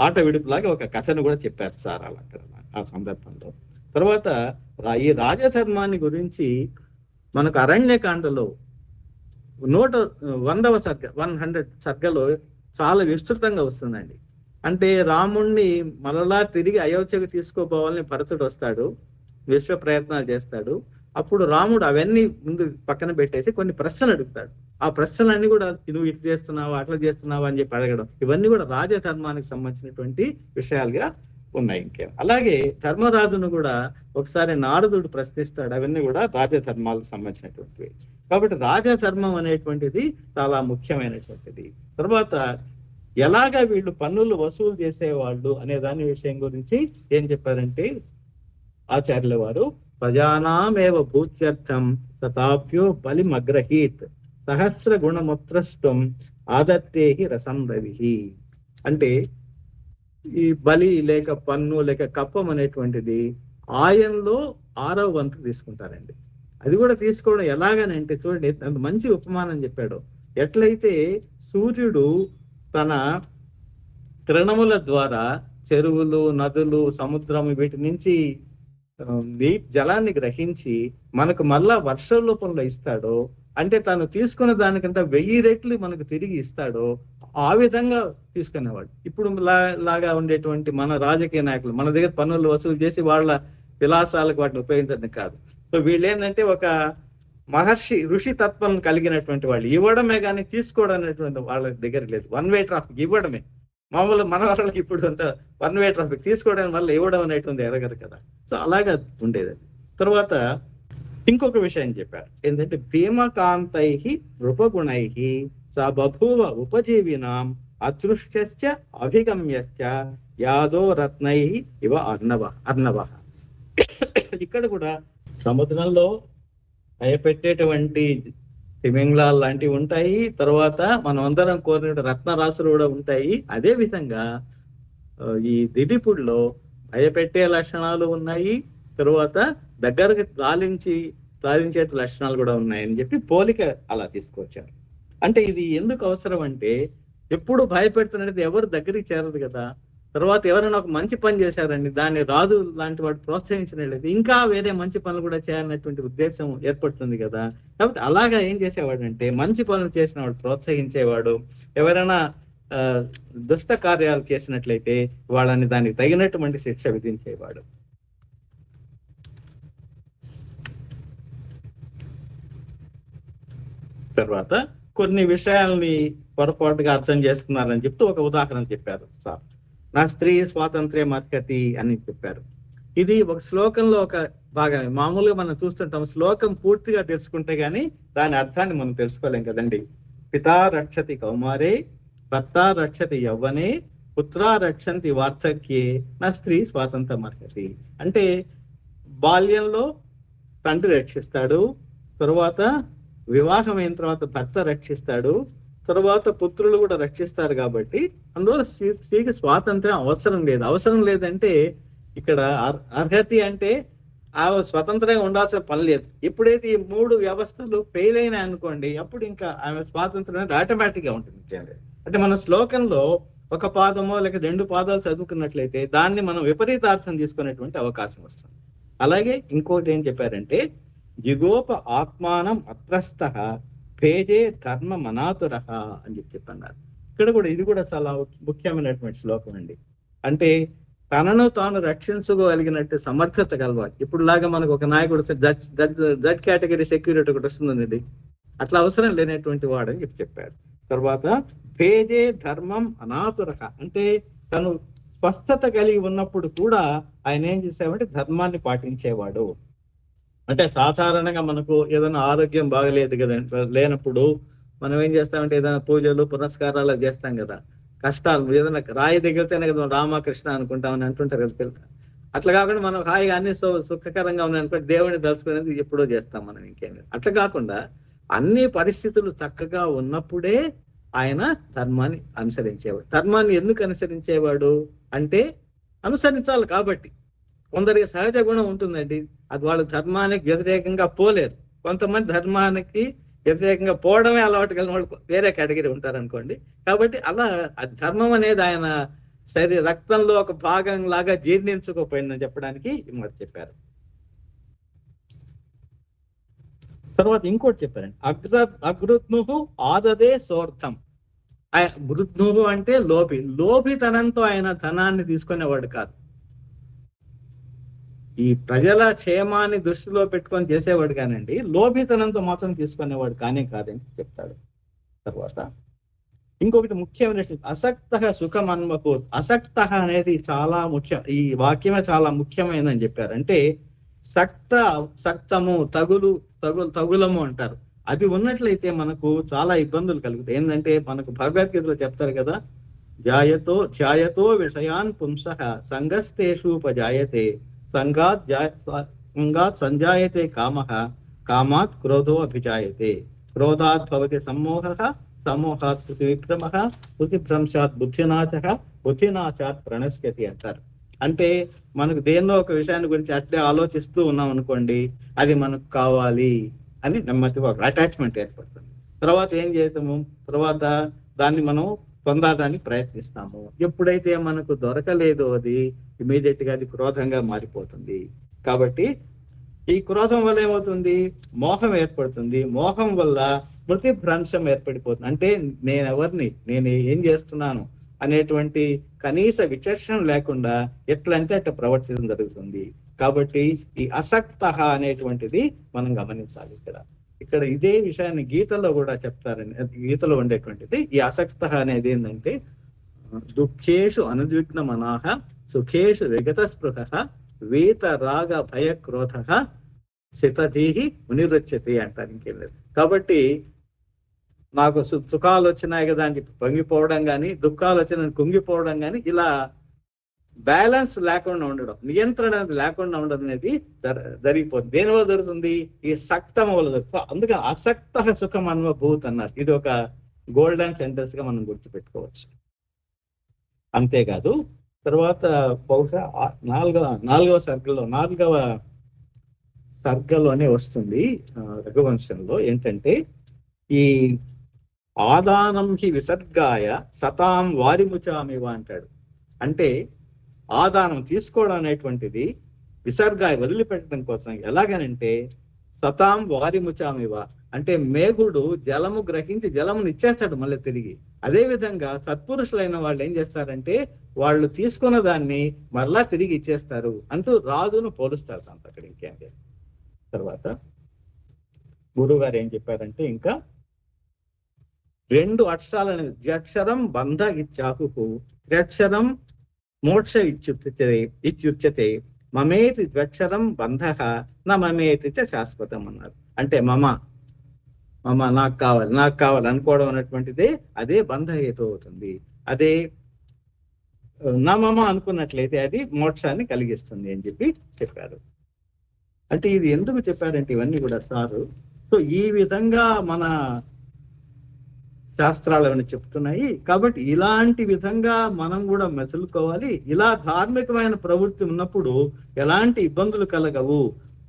ఆట విడుపులాగా ఒక కథను కూడా చెప్పారు సార్ అలా అక్కడ ఆ సందర్భంలో. తర్వాత ఈ రాజధర్మాన్ని గురించి మనకు అరణ్యకాండలో 100వ సర్గ 100 సర్గలో చాలా విస్తృతంగా వస్తుందండి. అంటే రాముణ్ణి మరలా తిరిగి అయోధ్యకు తీసుకోపోవాలని భరతుడు వస్తాడు, విశ్వ ప్రయత్నాలు చేస్తాడు. అప్పుడు రాముడు అవన్నీ ముందు పక్కన పెట్టేసి కొన్ని ప్రశ్నలు అడుగుతాడు. ఆ ప్రశ్నలన్నీ కూడా నువ్వు ఇటు చేస్తున్నావా అట్లా చేస్తున్నావా అని చెప్పి అడగడం, ఇవన్నీ కూడా రాజధర్మానికి సంబంధించినటువంటి విషయాలుగా ఉన్నాయి. ఇంకేం అలాగే ధర్మరాజును కూడా ఒకసారి నారదుడు ప్రశ్నిస్తాడు, అవన్నీ కూడా రాజధర్మాలకు సంబంధించినటువంటివి. కాబట్టి రాజధర్మం అనేటువంటిది చాలా ముఖ్యమైనటువంటిది. తర్వాత ఎలాగా వీళ్ళు పన్నులు వసూలు చేసేవాళ్ళు అనే దాని విషయం గురించి ఏం చెప్పారంటే ఆచార్యుల వారు, ప్రజానామేవ భూత్యర్థం తథాప్యో బలిమగ్రహీత్ సహస్ర గుణముత్రష్టం ఆదత్తేహి రసం రవి. అంటే ఈ బలి లేక పన్ను లేక కప్పం అనేటువంటిది ఆయనలో 6వ వంతు తీసుకుంటారండి. అది కూడా తీసుకోవడం ఎలాగనంటే చూడండి, అంత మంచి ఉపమానం చెప్పాడు. ఎట్లయితే సూర్యుడు తన కిరణముల ద్వారా చెరువులు, నదులు, సముద్రం వీటి నుంచి జలాన్ని గ్రహించి మనకు మళ్ళా వర్ష రూపంలో ఇస్తాడో, అంటే తను తీసుకున్న దానికంటే 1000 రెట్లు మనకు తిరిగి ఇస్తాడో, ఆ విధంగా తీసుకునేవాడు. ఇప్పుడు లాగా ఉండేటువంటి మన రాజకీయ నాయకులు మన దగ్గర పన్నులు వసూలు చేసి వాళ్ళ విలాసాలకు వాటిని ఉపయోగించడం కాదు. సో వీళ్ళు ఏంటంటే ఒక ఋషి తత్వం కలిగినటువంటి వాళ్ళు, ఇవ్వడమే కానీ తీసుకోవడం అనేటువంటి వాళ్ళ దగ్గర లేదు. 1 వే ట్రాఫిక్ ఇవ్వడమే. మామూలు మన వాళ్ళకి ఇప్పుడు అంతా 1 వే ట్రాఫిక్, తీసుకోవడం వల్ల ఇవ్వడం అనేటువంటి ఎరగరు కదా. సో అలాగా ఉండేది. తర్వాత ఇంకొక విషయం చెప్పారు ఏంటంటే, భీమకాంతై నృపగుణై స బభూవ ఉపజీవినాం అదృశ్యశ్చ అభిగమ్యశ్చ యాదో రత్నై ఇవ అర్ణవ. ఇక్కడ కూడా సముద్రంలో భయపెట్టేటువంటి తిమింగ్లాలు లాంటివి ఉంటాయి. తర్వాత మనం అందరం కోరిన రత్నరాశులు కూడా ఉంటాయి. అదే విధంగా ఈ దిడిపుడిలో భయపెట్టే లక్షణాలు ఉన్నాయి, తర్వాత దగ్గరకు లాలించే లక్షణాలు కూడా ఉన్నాయని చెప్పి పోలిక అలా తీసుకొచ్చారు. అంటే ఇది ఎందుకు అవసరం అంటే, ఎప్పుడు భయపెడుతున్నది ఎవరు దగ్గరికి చేరదు కదా. తర్వాత ఎవరైనా ఒక మంచి పని చేశారండి, దాన్ని రాజు లాంటి వాడు ప్రోత్సహించినట్లయితే ఇంకా వేరే మంచి పనులు కూడా చేయాలన్నటువంటి ఉద్దేశం ఏర్పడుతుంది కదా. కాబట్టి అలాగా ఏం చేసేవాడు అంటే, మంచి పనులు చేసిన వాడు ప్రోత్సహించేవాడు. ఎవరైనా దుష్ట కార్యాలు చేసినట్లయితే వాళ్ళని దానికి తగినటువంటి శిక్ష విధించేవాడు. తర్వాత కొన్ని విషయాల్ని పొరపాటుగా అర్థం చేసుకున్నారని చెప్తూ ఒక ఉదాహరణ చెప్పారు సార్. నా స్త్రీ స్వాతంత్ర్య మర్కతి అని చెప్పారు. ఇది ఒక శ్లోకంలో ఒక భాగం. మామూలుగా మనం చూస్తుంటాం, శ్లోకం పూర్తిగా తెలుసుకుంటే గానీ దాని అర్థాన్ని మనం తెలుసుకోలేం కదండి. పితా రక్షతి కౌమారే, భర్త రక్షతి యవ్వనే, పుత్ర రక్షంతి వార్ధక్యే, నా స్త్రీ స్వాతంత్ర మర్కతి. అంటే బాల్యంలో తండ్రి రక్షిస్తాడు, తరువాత వివాహం అయిన తర్వాత భర్త రక్షిస్తాడు, తర్వాత పుత్రులు కూడా రక్షిస్తారు. కాబట్టి అందువల్ల స్త్రీకి స్వాతంత్ర్యం అవసరం లేదంటే ఇక్కడ అర్హతి అంటే ఆ స్వతంత్రంగా ఉండాల్సిన పని లేదు. ఎప్పుడైతే ఈ 3 వ్యవస్థలు ఫెయిల్ అయినాయి అనుకోండి, అప్పుడు ఇంకా ఆమె స్వాతంత్రం అనేది ఆటోమేటిక్ గా ఉంటుంది. అంటే మన శ్లోకంలో ఒక పాదమో లేక 2 పాదాలు చదువుకున్నట్లయితే దాన్ని మనం విపరీతార్థం తీసుకునేటువంటి అవకాశం వస్తుంది. అలాగే ఇంకోటి ఏం చెప్పారంటే, యుగోప ఆత్మానం అత్రస్థ భేజే ధర్మ మనాతుర అని చెప్పన్నారు. ఇక్కడ కూడా ఇది కూడా చాలా ముఖ్యమైనటువంటి శ్లోకం అండి. అంటే తనను తాను రక్షించుకోగలిగినట్టు సమర్థత కలవాలి. ఇప్పుడు లాగా మనకు ఒక నాయకుడు జడ్ కేటగిరీ సెక్యూరిటీ ఒకటి వస్తుందండి, అట్లా అవసరం లేనటువంటి వాడని చెప్పారు. తర్వాత భేజే ధర్మం అనాతుర, అంటే తను స్వస్థత కలిగి ఉన్నప్పుడు కూడా ఆయన ఏం చేసేవాడంటే ధర్మాన్ని పాటించేవాడు. అంటే సాధారణంగా మనకు ఏదైనా ఆరోగ్యం బాగలేదు కదా, లేనప్పుడు మనం ఏం చేస్తామంటే ఏదైనా పూజలు పునస్కారాలు చేస్తాం కదా. కష్టాలు ఏదైనా రాయి తగిలితేనే కదా రామకృష్ణ అనుకుంటామని అంటుంటారు కదా పిల్లలు. అట్లా కాకుండా మనం హాయిగా అన్ని సుఖకరంగా ఉన్నాయి అనుకుంటే దేవుడిని దలుచుకునేది ఎప్పుడో చేస్తాం మనం, ఇంకేమి. అట్లా కాకుండా అన్ని పరిస్థితులు చక్కగా ఉన్నప్పుడే ఆయన ధర్మాన్ని అనుసరించేవాడు. ధర్మాన్ని ఎందుకు అనుసరించేవాడు అంటే అనుసరించాలి కాబట్టి. కొందరికి సహజ గుణం ఉంటుందండి, అది వాళ్ళ ధర్మానికి వ్యతిరేకంగా పోలేరు. కొంతమంది ధర్మానికి వ్యతిరేకంగా పోవడమే అలవాటు కలిగిన వాళ్ళు వేరే కేటగిరీ ఉంటారు అనుకోండి. కాబట్టి అలా ధర్మం అనేది ఆయన రక్తంలో ఒక భాగం లాగా జీర్ణించుకోపోయిందని చెప్పడానికి ఈ మాట చెప్పారు. తర్వాత ఇంకోటి చెప్పారండి, అగృత్నుహు ఆదదే సోర్థం. గృత్నుహు అంటే లోభి. లోభితనంతో ఆయన ధనాన్ని తీసుకునేవాడు కాదు, ఈ ప్రజల క్షేమాన్ని దృష్టిలో పెట్టుకొని చేసేవాడు కానండి, లోభితనంతో మాత్రం తీసుకునేవాడు కానే కాదని చెప్తాడు. తర్వాత ఇంకొకటి ముఖ్యమైన అసక్త సుఖం అన్వకు. అసక్త అనేది చాలా ముఖ్యం, ఈ వాక్యమే చాలా ముఖ్యమైనదని చెప్పారు. అంటే సక్తము తగులము అంటారు. అది ఉన్నట్లయితే మనకు చాలా ఇబ్బందులు కలుగుతాయి. ఏంటంటే మనకు భగవద్గీతలో చెప్తారు కదా, ధ్యాయతో విషయాన్ పుంసః సంగస్తేషూపజాయతే సంగాత్ సంజాయతే కామః కామాత్ క్రోధో అభిజాయతే క్రోధాత్ భవతి సమ్మోహః సమ్మోహాత్ పృథివిభ్రమః పృథిభ్రంశాత్ బుద్ధినాశః బుద్ధినాశాత్ ప్రణశ్యతి అంటారు. అంటే మనకు దేన్నో ఒక విషయాన్ని గురించి అట్లే ఆలోచిస్తూ ఉన్నాం అనుకోండి, అది మనకు కావాలి అని నెమ్మదిగా ఒక అటాచ్మెంట్ ఏర్పడుతుంది. తర్వాత ఏం చేస్తాము, తర్వాత దాన్ని మనం పొందడానికి ప్రయత్నిస్తాము. ఎప్పుడైతే మనకు దొరకలేదో అది ఇమీడియట్ గా అది క్రోధంగా మారిపోతుంది. కాబట్టి ఈ క్రోధం వల్ల ఏమవుతుంది, మోహం ఏర్పడుతుంది. మోహం వల్ల ప్రతిభ్రంశం ఏర్పడిపోతుంది. అంటే నేను ఏం చేస్తున్నాను అనేటువంటి కనీస విచక్షణ లేకుండా ఎట్లంటే అట్లా ప్రవర్తించడం జరుగుతుంది. కాబట్టి ఈ అసక్త అనేటువంటిది మనం గమనించాలి. ఇక్కడ ఇదే విషయాన్ని గీతలో కూడా చెప్తారని, గీతలో ఉండేటువంటిది ఈ అసక్త అనేది ఏంటంటే, దుఃఖేషు అనుద్విగ్న మనాహ సుఖేషు విగత స్పృహ వీత రాగ భయ క్రోధ శితధీహి మునిరుచ్యతే అంటారు. ఇంకేం లేదు. కాబట్టి నాకు సుఖాలు వచ్చినాయి కదా అని చెప్పి పొంగిపోవడం కానీ, దుఃఖాలు వచ్చిన కుంగిపోవడం కానీ, ఇలా బ్యాలెన్స్ లేకుండా ఉండడం, నియంత్రణ లేకుండా ఉండడం అనేది జరిగిపోతుంది. దేని వల్ల జరుగుతుంది, ఈ సక్తం వల్ల జరుగుతుంది. అందుకే అసక్త సుఖం అనుభూతి అన్నారు. ఇది ఒక గోల్డెన్ సెంటెన్స్ గా మనం గుర్తుపెట్టుకోవచ్చు. అంతేకాదు తర్వాత బహుశా నాలుగవ సర్గలోనే వస్తుంది రఘువంశంలో ఏంటంటే, ఈ ఆదానం హి విసర్గాయ సతాం వారిముచామివ అంటాడు. అంటే ఆదానం తీసుకోవడం అనేటువంటిది విసర్గాయ వదిలిపెట్టడం కోసం. ఎలాగనంటే సతాం వారిముచామివ అంటే మేఘుడు జలము గ్రహించి జలమును ఇచ్చేస్తాడు మళ్ళీ తిరిగి. అదే విధంగా సత్పురుషులైన వాళ్ళు ఏం చేస్తారంటే వాళ్ళు తీసుకున్న దాన్ని మరలా తిరిగి ఇచ్చేస్తారు అంటూ రాజును పోలుస్తారు అంత అక్కడ. ఇంకేం లేదు. తర్వాత గురువు గారు ఏం చెప్పారంటే, ఇంకా 2 అక్షరాలని ద్వ్యక్షరం బంధ ఇచ్చాహు త్ర్యక్షరం మోక్ష ఇత్యుచ్యతే మమేతి ద్వ్యక్షరం బంధ నా మమేతి చ శాశ్వతం అన్నారు. అంటే మమ నాకు కావాలి అనుకోవడం అనేటువంటిదే అదే బంధహేతు అవుతుంది. అదే నా మమ అనుకున్నట్లయితే అది మోక్షాన్ని కలిగిస్తుంది అని చెప్పి చెప్పారు. అంటే ఇది ఎందుకు చెప్పారంటే ఇవన్నీ కూడా సారు. సో ఈ విధంగా మన శాస్త్రాలు అవన్నీ చెప్తున్నాయి. కాబట్టి ఇలాంటి విధంగా మనం కూడా మెసులుకోవాలి. ఇలా ధార్మికమైన ప్రవృత్తి ఉన్నప్పుడు ఎలాంటి ఇబ్బందులు కలగవు.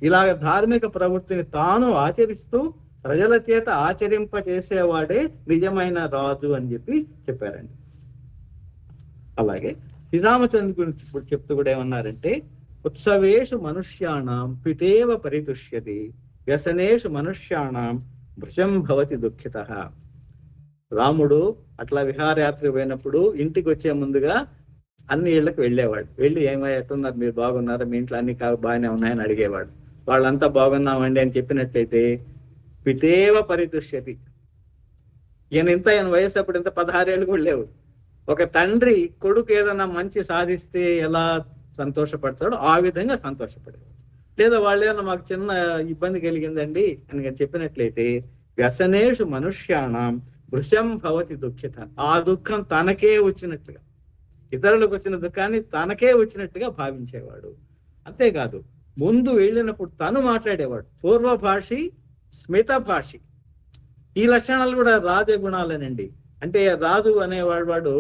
ఇలాగ ధార్మిక ప్రవృత్తిని తాను ఆచరిస్తూ ప్రజల చేత ఆచరింప చేసేవాడే నిజమైన రాజు అని చెప్పి చెప్పారండి. అలాగే శ్రీరామచంద్ర గురించి ఇప్పుడు చెప్తూ కూడా ఏమన్నారంటే, ఉత్సవేషు మనుష్యాణం పితేవ పరితుష్యతి వ్యసనేషు మనుష్యాణం భృశం భవతి దుఃఖితః. రాముడు అట్లా విహారయాత్ర పోయినప్పుడు ఇంటికి వచ్చే ముందుగా అన్ని ఇళ్లకు వెళ్ళేవాడు. వెళ్ళి ఎట్టున్నారు, మీరు బాగున్నారా, మీ ఇంట్లో అన్ని బాగానే ఉన్నాయని అడిగేవాడు. వాళ్ళంతా బాగున్నామండి అని చెప్పినట్లయితే పితేవ పరితుష్యతి. ఈయన వయసు అప్పుడు ఇంత 16 ఏళ్ళు కూడా లేవు. ఒక తండ్రి కొడుకు ఏదైనా మంచి సాధిస్తే ఎలా సంతోషపడతాడో ఆ విధంగా సంతోషపడేవాడు. లేదా వాళ్ళు ఏదైనా మాకు చిన్న ఇబ్బంది కలిగిందండి అని చెప్పినట్లయితే వ్యసనేషు మనుష్యాణం భృశం భవతి దుఃఖిత. ఆ దుఃఖం తనకే వచ్చినట్టుగా, ఇతరులకు వచ్చిన దుఃఖాన్ని తనకే వచ్చినట్టుగా భావించేవాడు. అంతేకాదు ముందు వెళ్ళినప్పుడు తను మాట్లాడేవాడు. పూర్వభాషి స్మిత భాషి. ఈ లక్షణాలు కూడా రాజగుణాలేనండి. అంటే రాజు అనేవాడు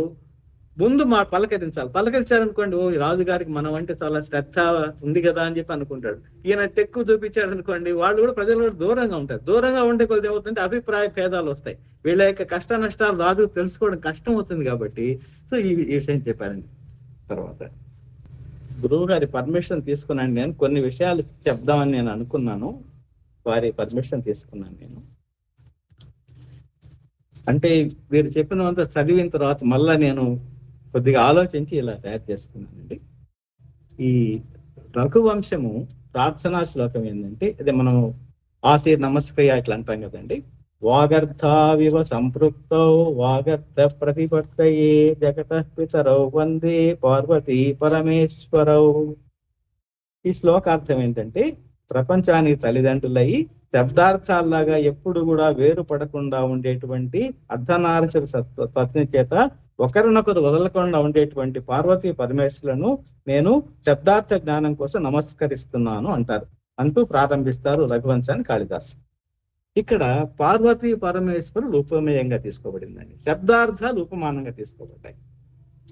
ముందు పలకరించాలనుకోండి, ఓ రాజుగారికి మనం అంటే చాలా శ్రద్ధ ఉంది కదా అని చెప్పి అనుకుంటాడు. ఈయన ఎక్కువ చూపించాడు అనుకోండి, వాళ్ళు కూడా ప్రజలు కూడా దూరంగా ఉంటారు. దూరంగా ఉండే కొద్ది ఏమవుతుంటే అభిప్రాయ భేదాలు వస్తాయి. వీళ్ళ యొక్క కష్ట నష్టాలు రాజు తెలుసుకోవడం కష్టం అవుతుంది కాబట్టి సో ఈ విషయం చెప్పారండి. తర్వాత గురువు గారి పర్మిషన్ తీసుకున్నాను, నేను కొన్ని విషయాలు చెప్దామని నేను అనుకున్నాను, వారి పర్మిషన్ తీసుకున్నాను నేను. అంటే వీరు చెప్పినంత చదివిన తర్వాత మళ్ళా నేను కొద్దిగా ఆలోచించి ఇలా తయారు చేసుకున్నానండి. ఈ రఘువంశము ప్రార్థనా శ్లోకం ఏంటంటే, అదే మనం ఆశీర్ నమస్క్రియ ఇట్లా అంటాం కదండి. వాగర్థావివ సంపృక్తౌ వాగర్థ ప్రతిపత్తయే జగతః పితరౌ వందే పార్వతీ పరమేశ్వరౌ. ఈ శ్లోకార్థం ఏంటంటే, ప్రపంచానికి తల్లిదండ్రులై శబ్దార్థాల్లాగా ఎప్పుడు కూడా వేరుపడకుండా ఉండేటువంటి అర్ధనారీశ్వర తత్వం చేత ఒకరినొకరు వదలకుండా ఉండేటువంటి పార్వతీ పరమేశ్వరులను నేను శబ్దార్థ జ్ఞానం కోసం నమస్కరిస్తున్నాను అంటూ ప్రారంభిస్తారు రఘువంశాన్ని కాళిదాసు. ఇక్కడ పార్వతీ పరమేశ్వరులు ఉపమేయంగా తీసుకోబడిందండి, శబ్దార్థాలు ఉపమానంగా తీసుకోబడ్డాయి.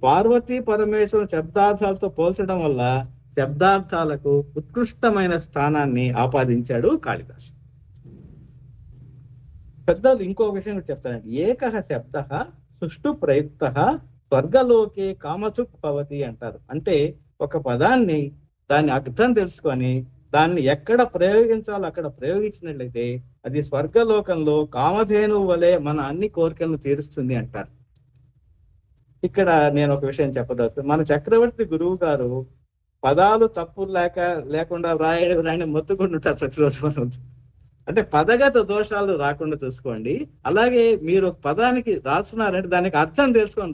పార్వతీ పరమేశ్వరుడు శబ్దార్థాలతో పోల్చడం వల్ల శబ్దార్థాలకు ఉత్కృష్టమైన స్థానాన్ని ఆపాదించాడు కాళిదాసు. పెద్దలు ఇంకో విషయం చెప్తారండి, ఏకః శబ్దః సుష్టు ప్రయుక్తః స్వర్గలోకే కామచుక్ భవతి అంటారు. అంటే ఒక పదాన్ని దాని అర్థం తెలుసుకొని దాన్ని ఎక్కడ ప్రయోగించాలో అక్కడ ప్రయోగించినట్లయితే అది స్వర్గలోకంలో కామధేనువు వలె మన అన్ని కోరికలను తీరుస్తుంది అంటారు. ఇక్కడ నేను ఒక విషయం చెప్పదలుచుకున్నాను. మన చక్రవర్తి గురువు గారు పదాలు తప్పులు లేకుండా రాయని మొత్తుకుంటుంటారు ప్రతిరోజు. మనం అంటే పదగత దోషాలు రాకుండా చూసుకోండి. అలాగే మీరు ఒక పదానికి రాస్తున్నారంటే దానికి అర్థం తెలుసుకొని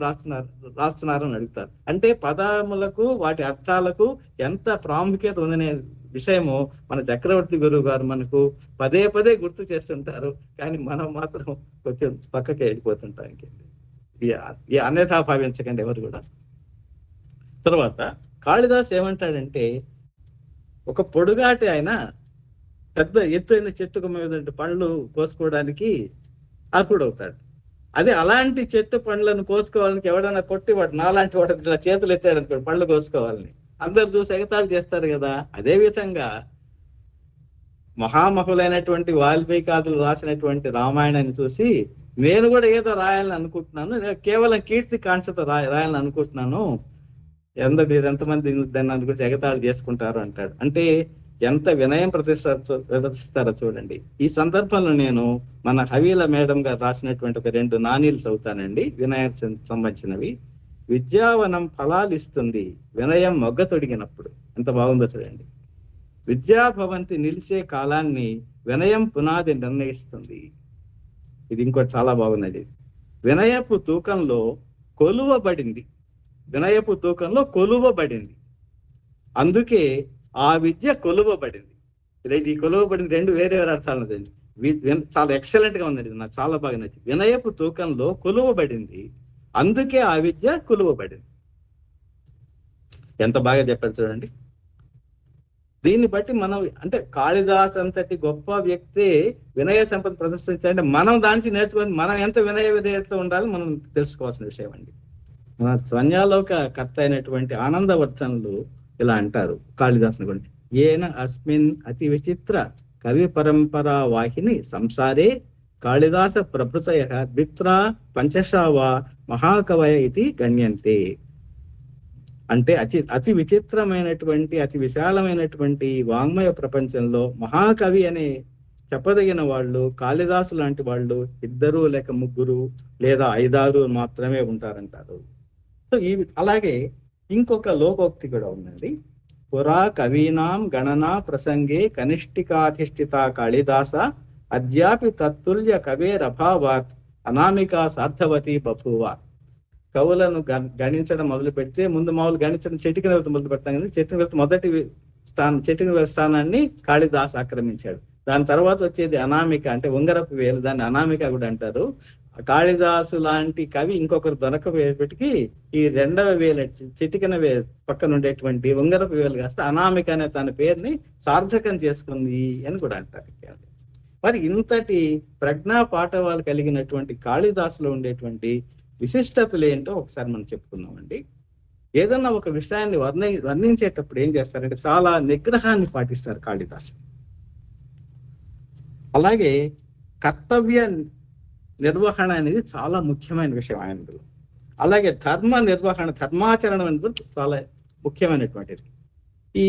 రాస్తున్నారు అని అడుగుతారు. అంటే పదములకు వాటి అర్థాలకు ఎంత ప్రాముఖ్యత ఉందనే విషయము మన చక్రవర్తి గురువు గారు మనకు పదే పదే గుర్తు చేస్తుంటారు. కానీ మనం మాత్రం కొంచెం పక్కకి వెళ్ళిపోతుంటాం. అన్యథా భావించకండి ఎవరు కూడా. తర్వాత కాళిదాసు ఏమంటాడంటే, ఒక పొడుగాటి ఆయన పెద్ద ఎత్తైన చెట్టుకు మీద పండ్లు కోసుకోవడానికి అర్హుడవుతాడు. అదే అలాంటి చెట్టు పండ్లను కోసుకోవాలని ఎవడన్నా కొట్టి వాడు నాలాంటి వాడు ఇలా చేతులు ఎత్తాడు అనుకోండి పండ్లు కోసుకోవాలని, అందరు చూసి ఎగతాళి చేస్తారు కదా. అదే విధంగా మహామహులైనటువంటి వాల్మీకాదులు రాసినటువంటి రామాయణాన్ని చూసి నేను కూడా ఏదో రాయాలని అనుకుంటున్నాను, కేవలం కీర్తి కాంక్షతో రాయాలని అనుకుంటున్నాను, మీరు ఎంతమంది దాన్ని గురించి ఎగతాళి చేసుకుంటారు అంటాడు. అంటే ఎంత వినయం ప్రదర్శిస్తారో చూడండి. ఈ సందర్భంలో నేను మన హవీల మేడం గారు రాసినటువంటి ఒక 2 నాణీలు చదువుతానండి, వినయం సంబంధించినవి. విద్యావనం ఫలాలిస్తుంది, వినయం మొగ్గ తొడిగినప్పుడు. ఎంత బాగుందో చూడండి. విద్యాభవంతి నిలిచే కాలాన్ని వినయం పునాది నిర్ణయిస్తుంది. ఇది ఇంకోటి చాలా బాగున్నది. వినయపు తూకంలో కొలువబడింది, అందుకే ఆ విద్య కొలువబడింది. ఈ కొలువబడింది 2 వేరే అర్థాలు ఉందండి. చాలా ఎక్సలెంట్ గా ఉందండి, నాకు చాలా బాగా నచ్చింది. వినయపు తూకంలో కొలువబడింది, అందుకే ఆ విద్య కొలువబడింది. ఎంత బాగా చెప్పారు చూడండి. దీన్ని బట్టి మనం అంటే కాళిదాస్ అంతటి గొప్ప వ్యక్తి వినయ సంపద ప్రదర్శించాలంటే మనం దానికి నేర్చుకొని మనం ఎంత వినయ విధేయత ఉండాలి మనం తెలుసుకోవాల్సిన విషయం అండి. మన స్వన్యాలోక కర్త అయినటువంటి ఆనందవర్ధనులు ఇలా అంటారు కాళిదాసుని గురించి, ఏన అస్మిన్ అతి విచిత్ర కవి పరంపరా వాహిని సంసారే కాళిదాస ప్రభృతయ ద్విత్ర పంచశావ మహాకవయ ఇది గణ్యంతే. అంటే అతి విచిత్రమైనటువంటి అతి విశాలమైనటువంటి వాంగ్మయ ప్రపంచంలో మహాకవి అనే చెప్పదగిన వాళ్ళు కాళిదాసు లాంటి వాళ్ళు 2 లేక 3 లేదా 5 మాత్రమే ఉంటారంటారు. సో అలాగే ఇంకొక లోకోక్తి కూడా ఉందండి. పురా కవీనాం గణనా ప్రసంగే కనిష్ఠికాధిష్ఠిత కాళిదాస అద్యాపి తత్తుల్య కవేరభావాత్ అనామికా సార్థవతి బభూవ. కవులను గణించడం మొదలు పెడితే ముందు మామూలు గణించడం చెట్టుకి వెళ్తూ మొదలు పెడతాం కదా, చెట్టుకి స్థానాన్ని కాళిదాసు ఆక్రమించాడు. దాని తర్వాత వచ్చేది అనామిక, అంటే ఉంగరపు వేలు, దాన్ని అనామిక కూడా అంటారు. కాళిదాసు లాంటి కవి ఇంకొకరు దొరకపోయేపటికి ఈ 2వ వేలు చిటికన పక్కన ఉండేటువంటి ఉంగరపు వేలు కాస్త అనామిక అనే తన పేరుని సార్థకం చేసుకుంది అని కూడా అంటారు. మరి ఇంతటి ప్రజ్ఞా పాఠవాలు కలిగినటువంటి కాళిదాసులో ఉండేటువంటి విశిష్టతలు ఏంటో ఒకసారి మనం చెప్పుకున్నామండి. ఏదన్నా ఒక విషయాన్ని వర్ణించేటప్పుడు ఏం చేస్తారంటే చాలా నిగ్రహాన్ని పాటిస్తారు కాళిదాసు. అలాగే కర్తవ్య నిర్వహణ అనేది చాలా ముఖ్యమైన విషయం ఆయనలో. అలాగే ధర్మ నిర్వహణ, ధర్మాచరణం అనేది చాలా ముఖ్యమైనటువంటిది. ఈ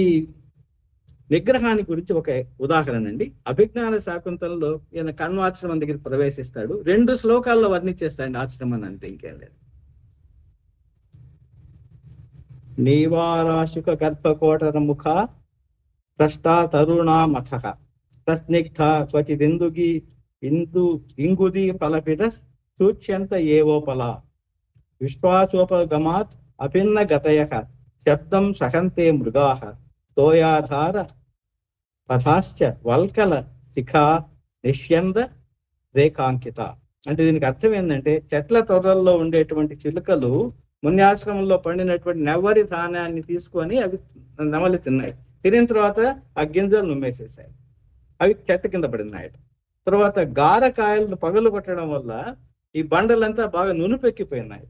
నిగ్రహాన్ని గురించి ఒక ఉదాహరణ అండి. అభిజ్ఞాన శాకుంతలంలో ఈయన కణ్వాశ్రమం దగ్గర ప్రవేశిస్తాడు. 2 శ్లోకాల్లో వర్ణించేస్తాడండి ఆశ్రమాన్ని, అంతే, ఇంకేం లేదు. నీవారాశుక గర్భకోటర ముఖ భ్రష్టా తరుణామథ ప్రస్నిగ్ధ క్వచిదిందుగి ఇంగుది ఫలపిద సూచ్యంత ఏవోపల విశ్వాసోపగమాత్ అభిన్న గతయః శబ్దం సహంతే మృగాః తోయాధార పథాశ్చ వల్కల శిఖా నిష్యంద రేఖాంకిత. అంటే దీనికి అర్థం ఏంటంటే చెట్ల తొర్రల్లో ఉండేటువంటి చిలుకలు మున్యాశ్రమంలో పండినటువంటి నెవ్వరి ధాన్యాన్ని తీసుకొని అవి నెమలి తిన్నాయి. తినిన తర్వాత ఆ గింజలు నుమ్మేసేసాయి, అవి చెట్టు కింద పడినాయి. తర్వాత గారకాయలను పగలు కొట్టడం వల్ల ఈ బండలంతా బాగా నునుపెక్కిపోయినాయి.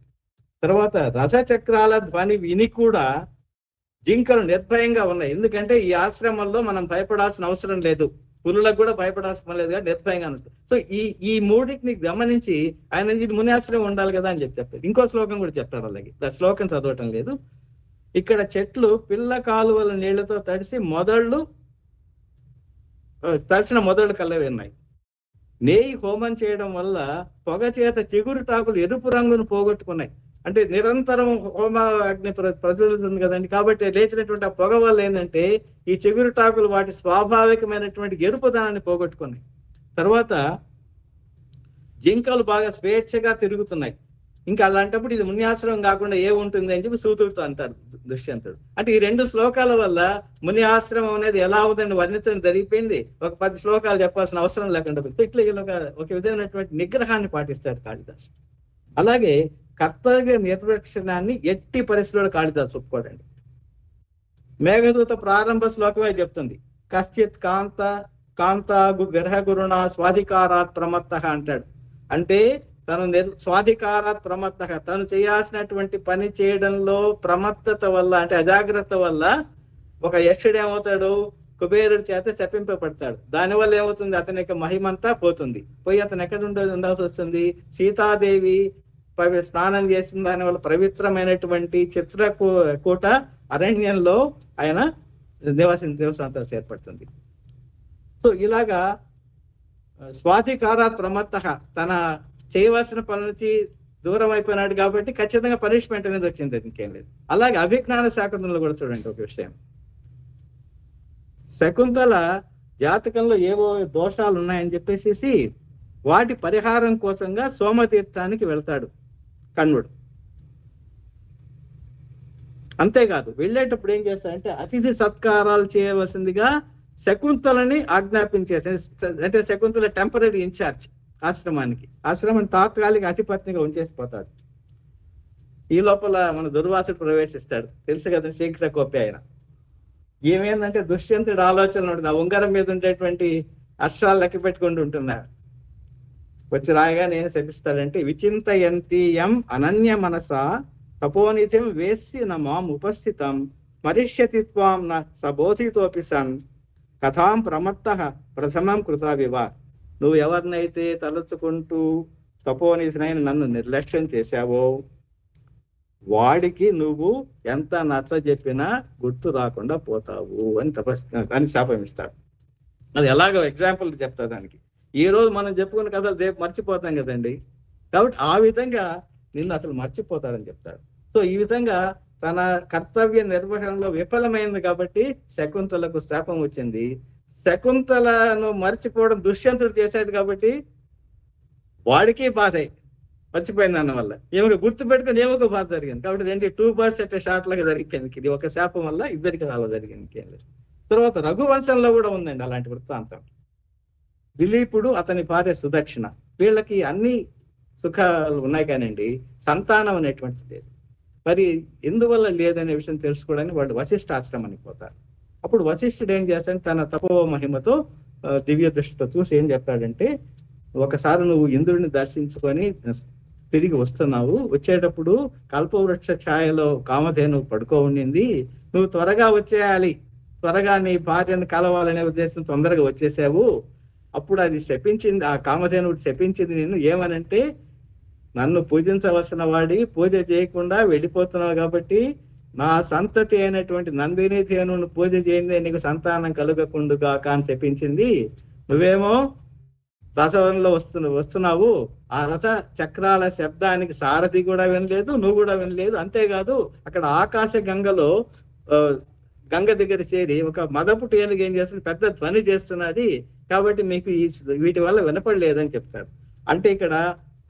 తర్వాత రథచక్రాల ధ్వని విని కూడా జింకలు నిర్భయంగా ఉన్నాయి. ఎందుకంటే ఈ ఆశ్రమంలో మనం భయపడాల్సిన అవసరం లేదు, పులులకు కూడా భయపడాల్సిన లేదు, నిర్భయంగా ఉంటుంది. సో ఈ మూడింటిని గమనించి ఆయన ఇది మునియాశ్రమం ఉండాలి కదా అని చెప్తాడు. ఇంకో శ్లోకం కూడా చెప్తాడు. అలాగే ఆ శ్లోకం చదవటం లేదు. ఇక్కడ చెట్లు పిల్ల కాలువల నీళ్లతో తడిసిన మొదళ్ళు కల్లవి ఉన్నాయి. నేయి హోమం చేయడం వల్ల పొగ చేత చిగురు టాకులు ఎరుపు రంగును పోగొట్టుకున్నాయి. అంటే నిరంతరం హోమ అగ్ని ప్రజ్వలిస్తుంది కదండి. కాబట్టి లేచినటువంటి ఆ పొగ వల్ల ఏంటంటే ఈ చిగురు టాకులు వాటి స్వాభావికమైనటువంటి ఎరుపుదనాన్ని పోగొట్టుకున్నాయి. తర్వాత జింకలు బాగా స్వేచ్ఛగా తిరుగుతున్నాయి. ఇంకా అలాంటప్పుడు ఇది మునియాశ్రమం కాకుండా ఏముంటుంది అని చెప్పి సూతుడితో అంటాడు దుష్యంతుడు. అంటే ఈ 2 శ్లోకాల వల్ల ముని ఆశ్రమం అనేది ఎలా ఉందని వర్ణించడం జరిగిపోయింది. ఒక 10 శ్లోకాలు చెప్పాల్సిన అవసరం లేకుండా ఇట్లా ఒక విధమైనటువంటి నిగ్రహాన్ని పాటిస్తాడు కాళిదాసు. అలాగే కర్తవ్య నిర్వక్షణాన్ని ఎట్టి పరిస్థితుల్లో కాళిదాసు ఒప్పుకోడండి. మేఘదూత ప్రారంభ శ్లోకమే చెప్తుంది, కశ్చిత్ కాంత విరహ గురుణ స్వాధికారాత్ ప్రమత్త అంటాడు. అంటే తను స్వాధికారాత్ ప్రమత్త, తను చేయాల్సినటువంటి పని చేయడంలో ప్రమత్తత వల్ల, అంటే అజాగ్రత్త వల్ల ఒక యక్షుడు ఏమవుతాడు, కుబేరుడి చేత శపింపబడతాడు. దానివల్ల ఏమవుతుంది, అతని యొక్క మహిమంతా పోతుంది. పోయి అతను ఎక్కడ ఉండాల్సి వస్తుంది, సీతాదేవి స్నానం చేసిన దానివల్ల పవిత్రమైనటువంటి చిత్రకూట అరణ్యంలో ఆయన దేవస్థానం ఏర్పడుతుంది. సో ఇలాగా స్వాధికారాత్ ప్రమత్త, తన చేయవలసిన పని నుంచి దూరం అయిపోయినాడు కాబట్టి ఖచ్చితంగా పనిష్మెంట్ అనేది వచ్చింది, ఇంకేం లేదు. అలాగే అభిజ్ఞాన శాకుంతలంలో కూడా చూడండి ఒక విషయం. శకుంతల జాతకంలో ఏవో దోషాలు ఉన్నాయని చెప్పేసి వాటి పరిహారం కోసంగా సోమతీర్థానికి వెళ్తాడు కణ్వుడు. అంతేకాదు వెళ్ళేటప్పుడు ఏం చేస్తాడంటే అతిథి సత్కారాలు చేయవలసిందిగా శకుంతలని ఆజ్ఞాపించేసి, అంటే శకుంతల టెంపరీ ఇన్ఛార్జ్ ఆశ్రమాన్ని తాత్కాలిక అధిపత్నిగా ఉంచేసిపోతాడు. ఈ లోపల మన దుర్వాసుడు ప్రవేశిస్తాడు, తెలుసు కదా, శీఘ్ర కోపి ఆయన. ఏమేందంటే దుష్యంతుడి ఆలోచన ఉంటుంది, ఆ ఉంగరం మీద ఉండేటువంటి అక్షరాలు లెక్క పెట్టుకుంటూ ఉంటున్నాడు. వచ్చి రాయగా నేను శపిస్తాడంటే, విచింతయంతి యం అనన్య మనస తపోనిధిం వేసి నమాం ఉపస్థితం స్మరిష్యతి త్వాం న సబోధితోపి సన్ కథాం ప్రమత్త ప్రథమం కృతావివ. నువ్వు ఎవరినైతే తలుచుకుంటూ తపోనిధినైన నన్ను నిర్లక్ష్యం చేశావో వాడికి నువ్వు ఎంత నచ్చ చెప్పినా గుర్తు రాకుండా పోతావు అని శాపమిస్తాడు. అది ఎలాగో ఎగ్జాంపుల్ చెప్తా దానికి. ఈ రోజు మనం చెప్పుకున్న కథలు రేపు మర్చిపోతాం కదండి, కాబట్టి ఆ విధంగా నిన్ను అసలు మర్చిపోతాడని చెప్తాడు. సో ఈ విధంగా తన కర్తవ్య నిర్వహణలో విఫలమైంది కాబట్టి శకుంతలకు శాపం వచ్చింది. శకుంతలను మర్చిపోవడం దుష్యంతుడు చేశాడు కాబట్టి వాడికి బాధే, మర్చిపోయింది దానివల్ల. ఏమో గుర్తు పెట్టుకుని ఏమో బాధ జరిగింది. కాబట్టి 2 birds at a shot లాగా జరిగింది. ఇది ఒక శాపం వల్ల ఇద్దరికి అలా జరిగింది, ఇంకేం లేదు. తర్వాత రఘువంశంలో కూడా ఉందండి అలాంటి వృత్తాంతం. దిలీపుడు అతని భార్య సుదక్షిణ, వీళ్ళకి అన్ని సుఖాలు ఉన్నాయి కానివ్వండి, సంతానం అనేటువంటిది లేదు. మరి ఎందువల్ల లేదనే విషయం తెలుసుకోవడానికి వాళ్ళు వశిష్ఠ ఆశ్రమానికి పోతారు. అప్పుడు వశిష్ఠుడు ఏం చేస్తాడు, తన తపో మహిమతో దివ్య దృష్టితో చూసి ఏం చెప్తాడంటే, ఒకసారి నువ్వు ఇంద్రుడిని దర్శించుకొని తిరిగి వస్తున్నావు, వచ్చేటప్పుడు కల్పవృక్ష ఛాయలో కామధేను పడుకో ఉండింది, నువ్వు త్వరగా వచ్చేయాలి, త్వరగా నీ భార్యను కలవాలనే ఉద్దేశం తొందరగా వచ్చేసావు. అప్పుడు అది శపించింది, ఆ కామధేనుడు శపించింది నిన్ను ఏమనంటే, నన్ను పూజించవలసిన వాడి పూజ చేయకుండా వెళ్ళిపోతున్నావు కాబట్టి నా సంతతి అయినటువంటి నందిని ధేనును పూజ చేయందే నీకు సంతానం కలుగకుండుగా అని చెప్పించింది. నువ్వేమో రథంలో వస్తున్నావు, ఆ రథ చక్రాల శబ్దానికి సారథి కూడా వినలేదు, నువ్వు కూడా వినలేదు. అంతేకాదు అక్కడ ఆకాశ గంగలో గంగ దగ్గర చేరి ఒక మదపు టేనుగు ఏం చేస్తుంది, పెద్ద ధ్వని చేస్తున్నది, కాబట్టి మీకు వీటి వల్ల వినపడలేదని చెప్తాడు. అంటే ఇక్కడ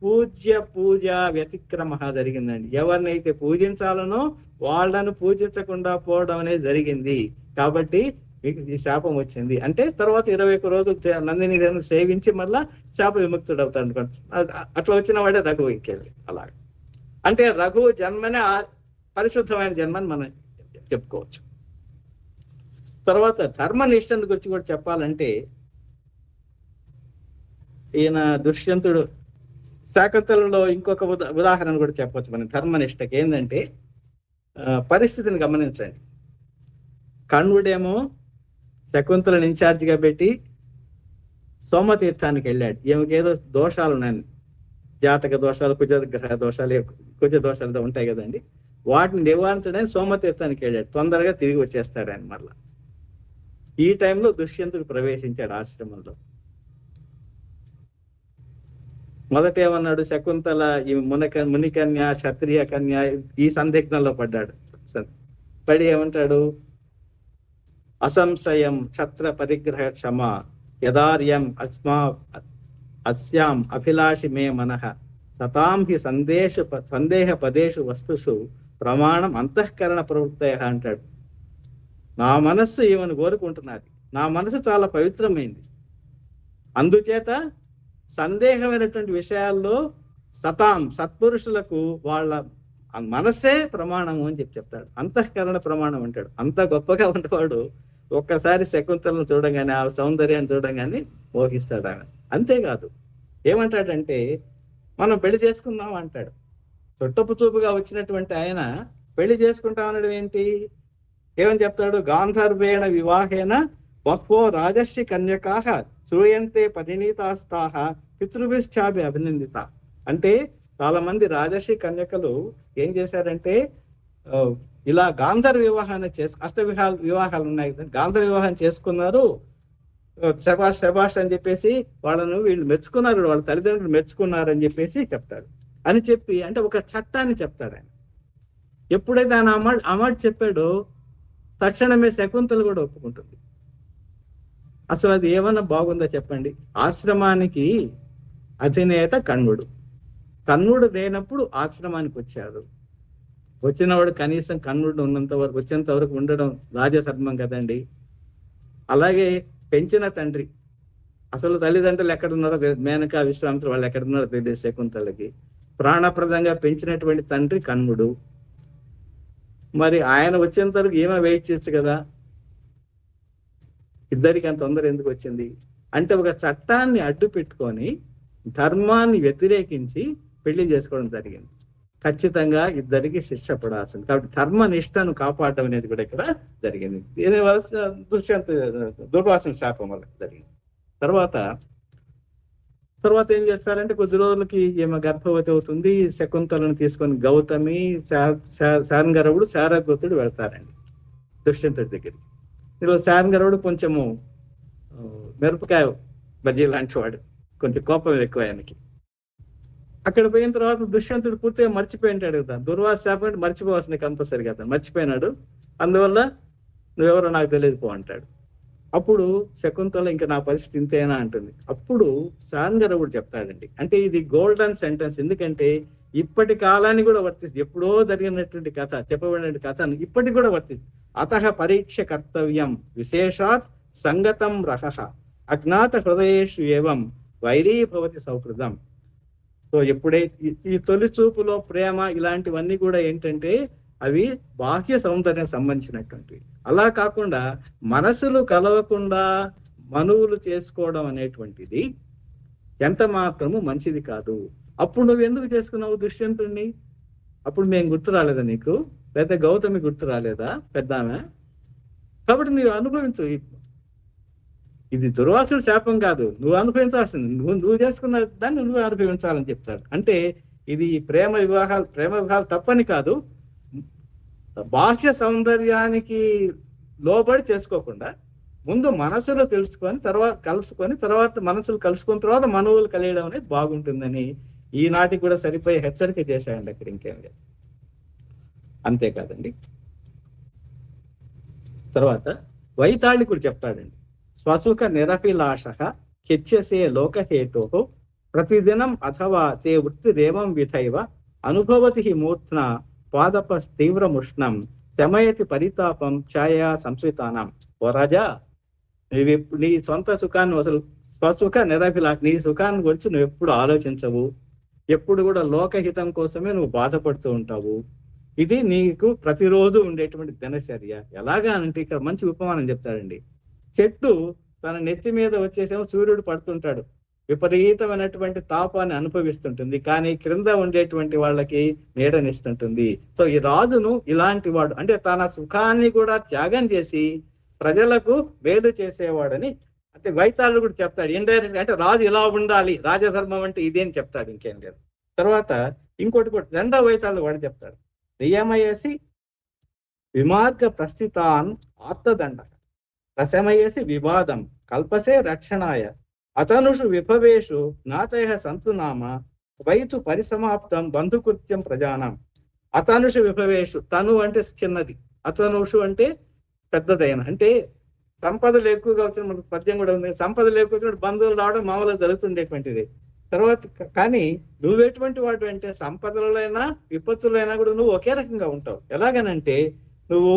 పూజ వ్యతిక్రమ జరిగిందండి. ఎవరినైతే పూజించాలనో వాళ్ళను పూజించకుండా పోవడం అనేది జరిగింది, కాబట్టి మీకు ఈ శాపం వచ్చింది. అంటే తర్వాత 21 రోజులు నందిని దేవిని సేవించి మళ్ళా శాప విముక్తుడు అవుతాడు అనుకోండి. అట్లా వచ్చిన వాడే రఘువు ఇంకెళ్ళి. అలాగే అంటే రఘువు జన్మనే పరిశుద్ధమైన జన్మని మనం చెప్పుకోవచ్చు. తర్వాత ధర్మనిష్టను గురించి కూడా చెప్పాలంటే, ఈయన దుష్యంతుడు శాకుంతలలో ఇంకొక ఉదాహరణ కూడా చెప్పవచ్చు మనం ధర్మనిష్టకి. ఏంటంటే పరిస్థితిని గమనించండి. కణ్వుడేమో శకుంతలను ఇన్ఛార్జిగా పెట్టి సోమతీర్థానికి వెళ్ళాడు. ఏమికేదో దోషాలు ఉన్నాయి, జాతక దోషాలు, కుజగ్రహ దోషాలు, కుజ దోషాలు ఉంటాయి కదండి, వాటిని నివారించడానికి సోమతీర్థానికి వెళ్ళాడు. తొందరగా తిరిగి వచ్చేస్తాడు ఆయన మళ్ళా. ఈ టైంలో దుష్యంతుడు ప్రవేశించాడు ఆశ్రమంలో. మొదట ఏమన్నాడు, శకుంతల ఈ మునికన్య క్షత్రియ కన్య ఈ సందిగ్ధంలో పడ్డాడు. పడి ఏమంటాడు, అసంశయం క్షత్ర పరిగ్రహ క్షమ యదార్యం అస్యాం అభిలాషి మే మనః సతాం హి సందేహ పదేషు వస్తుషు ప్రమాణం అంతఃకరణ ప్రవృత్తయ అంటాడు. నా మనస్సు ఈమెను కోరుకుంటున్నది, నా మనసు చాలా పవిత్రమైంది, అందుచేత సందేహమైనటువంటి విషయాల్లో సత్పురుషులకు వాళ్ళ మనస్సే ప్రమాణము అని చెప్తాడు. అంతఃకరణ ప్రమాణం అంటాడు. అంత గొప్పగా ఉన్నవాడు ఒక్కసారి శకుంతలను చూడగానే, ఆ సౌందర్యాన్ని చూడగానే మోహిస్తాడు ఆమె. అంతేకాదు ఏమంటాడంటే, మనం పెళ్లి చేసుకుందాం అంటాడు. చుట్టపు చూపుగా వచ్చినటువంటి ఆయన పెళ్లి చేసుకుంటాం అనడం ఏంటి, ఏమని చెప్తాడు, గాంధర్వేణ వివాహేన బహ్వో రాజర్షి కన్యకాః శ్రూయంతే పరిణీతాస్తాః పితృభిశ్చాపి అభినందిత. అంటే చాలా మంది రాజర్షి కన్యకలు ఏం చేశారంటే, ఇలా గాంధర్వ వివాహాన్ని వివాహాలు ఉన్నాయి కదా, గాంధర్వ వివాహం చేసుకున్నారు, శబాష్ అని చెప్పేసి వీళ్ళు మెచ్చుకున్నారు, వాళ్ళ తల్లిదండ్రులు మెచ్చుకున్నారు అని చెప్పేసి చెప్తాడు. అని చెప్పి అంటే ఒక చట్టాన్ని చెప్తాడు ఆయన. ఎప్పుడైతే ఆయన ఆ మాట చెప్పాడో తక్షణమే శకుంతలు కూడా ఒప్పుకుంటుంది. అసలు అది ఏమన్నా బాగుందా చెప్పండి. ఆశ్రమానికి అధినేత కణ్వుడు లేనప్పుడు ఆశ్రమానికి వచ్చాడు. వచ్చినవాడు కనీసం కణ్వుడు వచ్చేంత వరకు ఉండడం రాజధర్మం కదండి. అలాగే పెంచిన తండ్రి, అసలు తల్లిదండ్రులు ఎక్కడున్నారో, మేనకా విశ్వామిత్రుడు వాళ్ళు ఎక్కడున్నారో తెలియదు శకుంతలకి. ప్రాణప్రదంగా పెంచినటువంటి తండ్రి కణ్వుడు. మరి ఆయన వచ్చేంత వరకు ఏమో వెయిట్ చేయొచ్చు కదా, ఇద్దరికి అంత తొందర ఎందుకు వచ్చింది అంటే, ఒక చట్టాన్ని అడ్డు పెట్టుకొని ధర్మాన్ని వ్యతిరేకించి పెళ్లి చేసుకోవడం జరిగింది. ఖచ్చితంగా ఇద్దరికి శిక్ష పడాల్సింది. కాబట్టి ధర్మనిష్టను కాపాడడం అనేది కూడా ఇక్కడ జరిగింది. దుర్వాసన శాపం వల్ల జరిగింది. తర్వాత ఏం చేస్తారంటే, కొద్ది రోజులకి ఈమె గర్భవతి అవుతుంది. శకుంతలను తీసుకొని గౌతమి, శారంగరవుడు, శారద్వతుడు వెళ్తారండి దుష్యంతుడి దగ్గరికి. ఇందులో శారంగరవుడు కొంచెము మిరపకాయ బజ్జీ లాంటి వాడు, కొంచెం కోపం ఎక్కువ ఆయనకి. అక్కడ పోయిన తర్వాత దుష్యంతుడు పూర్తిగా మర్చిపోయింటాడు కదా, దుర్వాస శాపం అంటే మర్చిపోవాల్సింది కంపల్సరీ కదా, మర్చిపోయినాడు. అందువల్ల నువ్వెవరో నాకు తెలియదు పో అంటాడు. అప్పుడు శకుంతల ఇంకా నా పరిస్థితి ఇంతేనా అంటుంది. అప్పుడు శారంగరవుడు చెప్తాడండి, అంటే ఇది గోల్డెన్ సెంటెన్స్, ఎందుకంటే ఇప్పటి కాలాన్ని కూడా వర్తిస్తుంది. ఎప్పుడో జరిగినటువంటి కథ, చెప్పబడిన కథను ఇప్పటికి కూడా వర్తిస్తుంది. అతః పరీక్ష కర్తవ్యం విశేషాత్ సంగతం రహః అజ్ఞాత హృదయేషు ఏవం వైరీ భవతి సౌహృదం. సో ఎప్పుడైతే ఈ తొలి చూపులో ప్రేమ ఇలాంటివన్నీ కూడా ఏంటంటే అవి బాహ్య సౌందర్యం సంబంధించినటువంటివి. అలా కాకుండా మనసులు కలవకుండా మనువులు చేసుకోవడం అనేటువంటిది ఎంత మాత్రము మంచిది కాదు. అప్పుడు నువ్వు ఎందుకు చేసుకున్నావు దుష్యంతుడిని? అప్పుడు మేము గుర్తు రాలేదా నీకు? లేదా గౌతమి గుర్తు రాలేదా పెద్ద ఆమె? కాబట్టి నువ్వు అనుభవించు. ఇది దుర్వాసుడు శాపం కాదు, నువ్వు అనుభవించాల్సింది. నువ్వు చేసుకున్న దాన్ని నువ్వు అనుభవించాలని చెప్తాడు. అంటే ఇది ప్రేమ వివాహాలు తప్పని కాదు, బాహ్య సౌందర్యానికి లోబడి చేసుకోకుండా ముందు మనసులో తెలుసుకొని తర్వాత మనసులు కలుసుకున్న తర్వాత మనవులు కలియడం అనేది బాగుంటుందని ఈనాటికి కూడా సరిపోయే హెచ్చరిక చేశాడండి. అక్కడ ఇంకేం లేదు. అంతేకాదండి, తర్వాత వైతాళికుడు చెప్తాడండి, స్వసుఖ నిరభిలాష కెచ్యసే లోకహేతో ప్రతిదినం అథవా తే వృత్తిరేవం విధైవ అనుభవతి మూర్ధ్న పాదప తీవ్రముష్ణం శమయతి పరితాపం ఛాయా సంస్కృతానం. ఓ రాజా, నీ సొంత సుఖాన్ని అసలు స్వసుఖ నిరభిలాష, నీ సుఖాన్ని గురించి నువ్వు ఎప్పుడు ఆలోచించవు, ఎప్పుడు కూడా లోకహితం కోసమే నువ్వు బాధపడుతూ ఉంటావు. ఇది నీకు ప్రతిరోజు ఉండేటువంటి దినచర్య. ఎలాగా అంటే ఇక్కడ మంచి ఉపమానం చెప్తాడండి. చెట్టు తన నెత్తి మీద వచ్చేసేమో సూర్యుడు పడుతుంటాడు, విపరీతమైనటువంటి తాపాన్ని అనుభవిస్తుంటుంది, కానీ క్రింద ఉండేటువంటి వాళ్ళకి నీడనిస్తుంటుంది. సో ఈ రాజును ఇలాంటి వాడు, అంటే తన సుఖాన్ని కూడా త్యాగం చేసి ప్రజలకు మేలు చేసేవాడని అంటే వైతాళుడు కూడా చెప్తాడు ఇండైరెక్ట్. అంటే రాజు ఇలా ఉండాలి, రాజధర్మం అంటే ఇదే అని చెప్తాడు, ఇంకేం లేదు. తర్వాత ఇంకోటి కూడా రెండవ వైతాళుడు వాడు చెప్తాడు, నియమయేసి విమార్గ ప్రస్థితాన్ ఆత్మదండ రసమయేసి వివాదం కల్పసే రక్షణాయ అతనుషు విభవేషు నాతయ సంతునామ వైతు పరిసమాప్తం బంధుకృత్యం ప్రజానం. అతనుషు విభవేషు, తను అంటే చిన్నది, అతనుషు అంటే పెద్దదైన, అంటే సంపదలు ఎక్కువగా వచ్చిన మనకు పద్యం కూడా ఉంది, సంపదలు ఎక్కువ వచ్చినప్పుడు బంధువులు రావడం మామూలుగా జరుగుతుండేటువంటిది. తర్వాత కానీ నువ్వెటువంటి వాడు అంటే సంపదలైనా విపత్తులైనా కూడా నువ్వు ఒకే రకంగా ఉంటావు. ఎలాగనంటే నువ్వు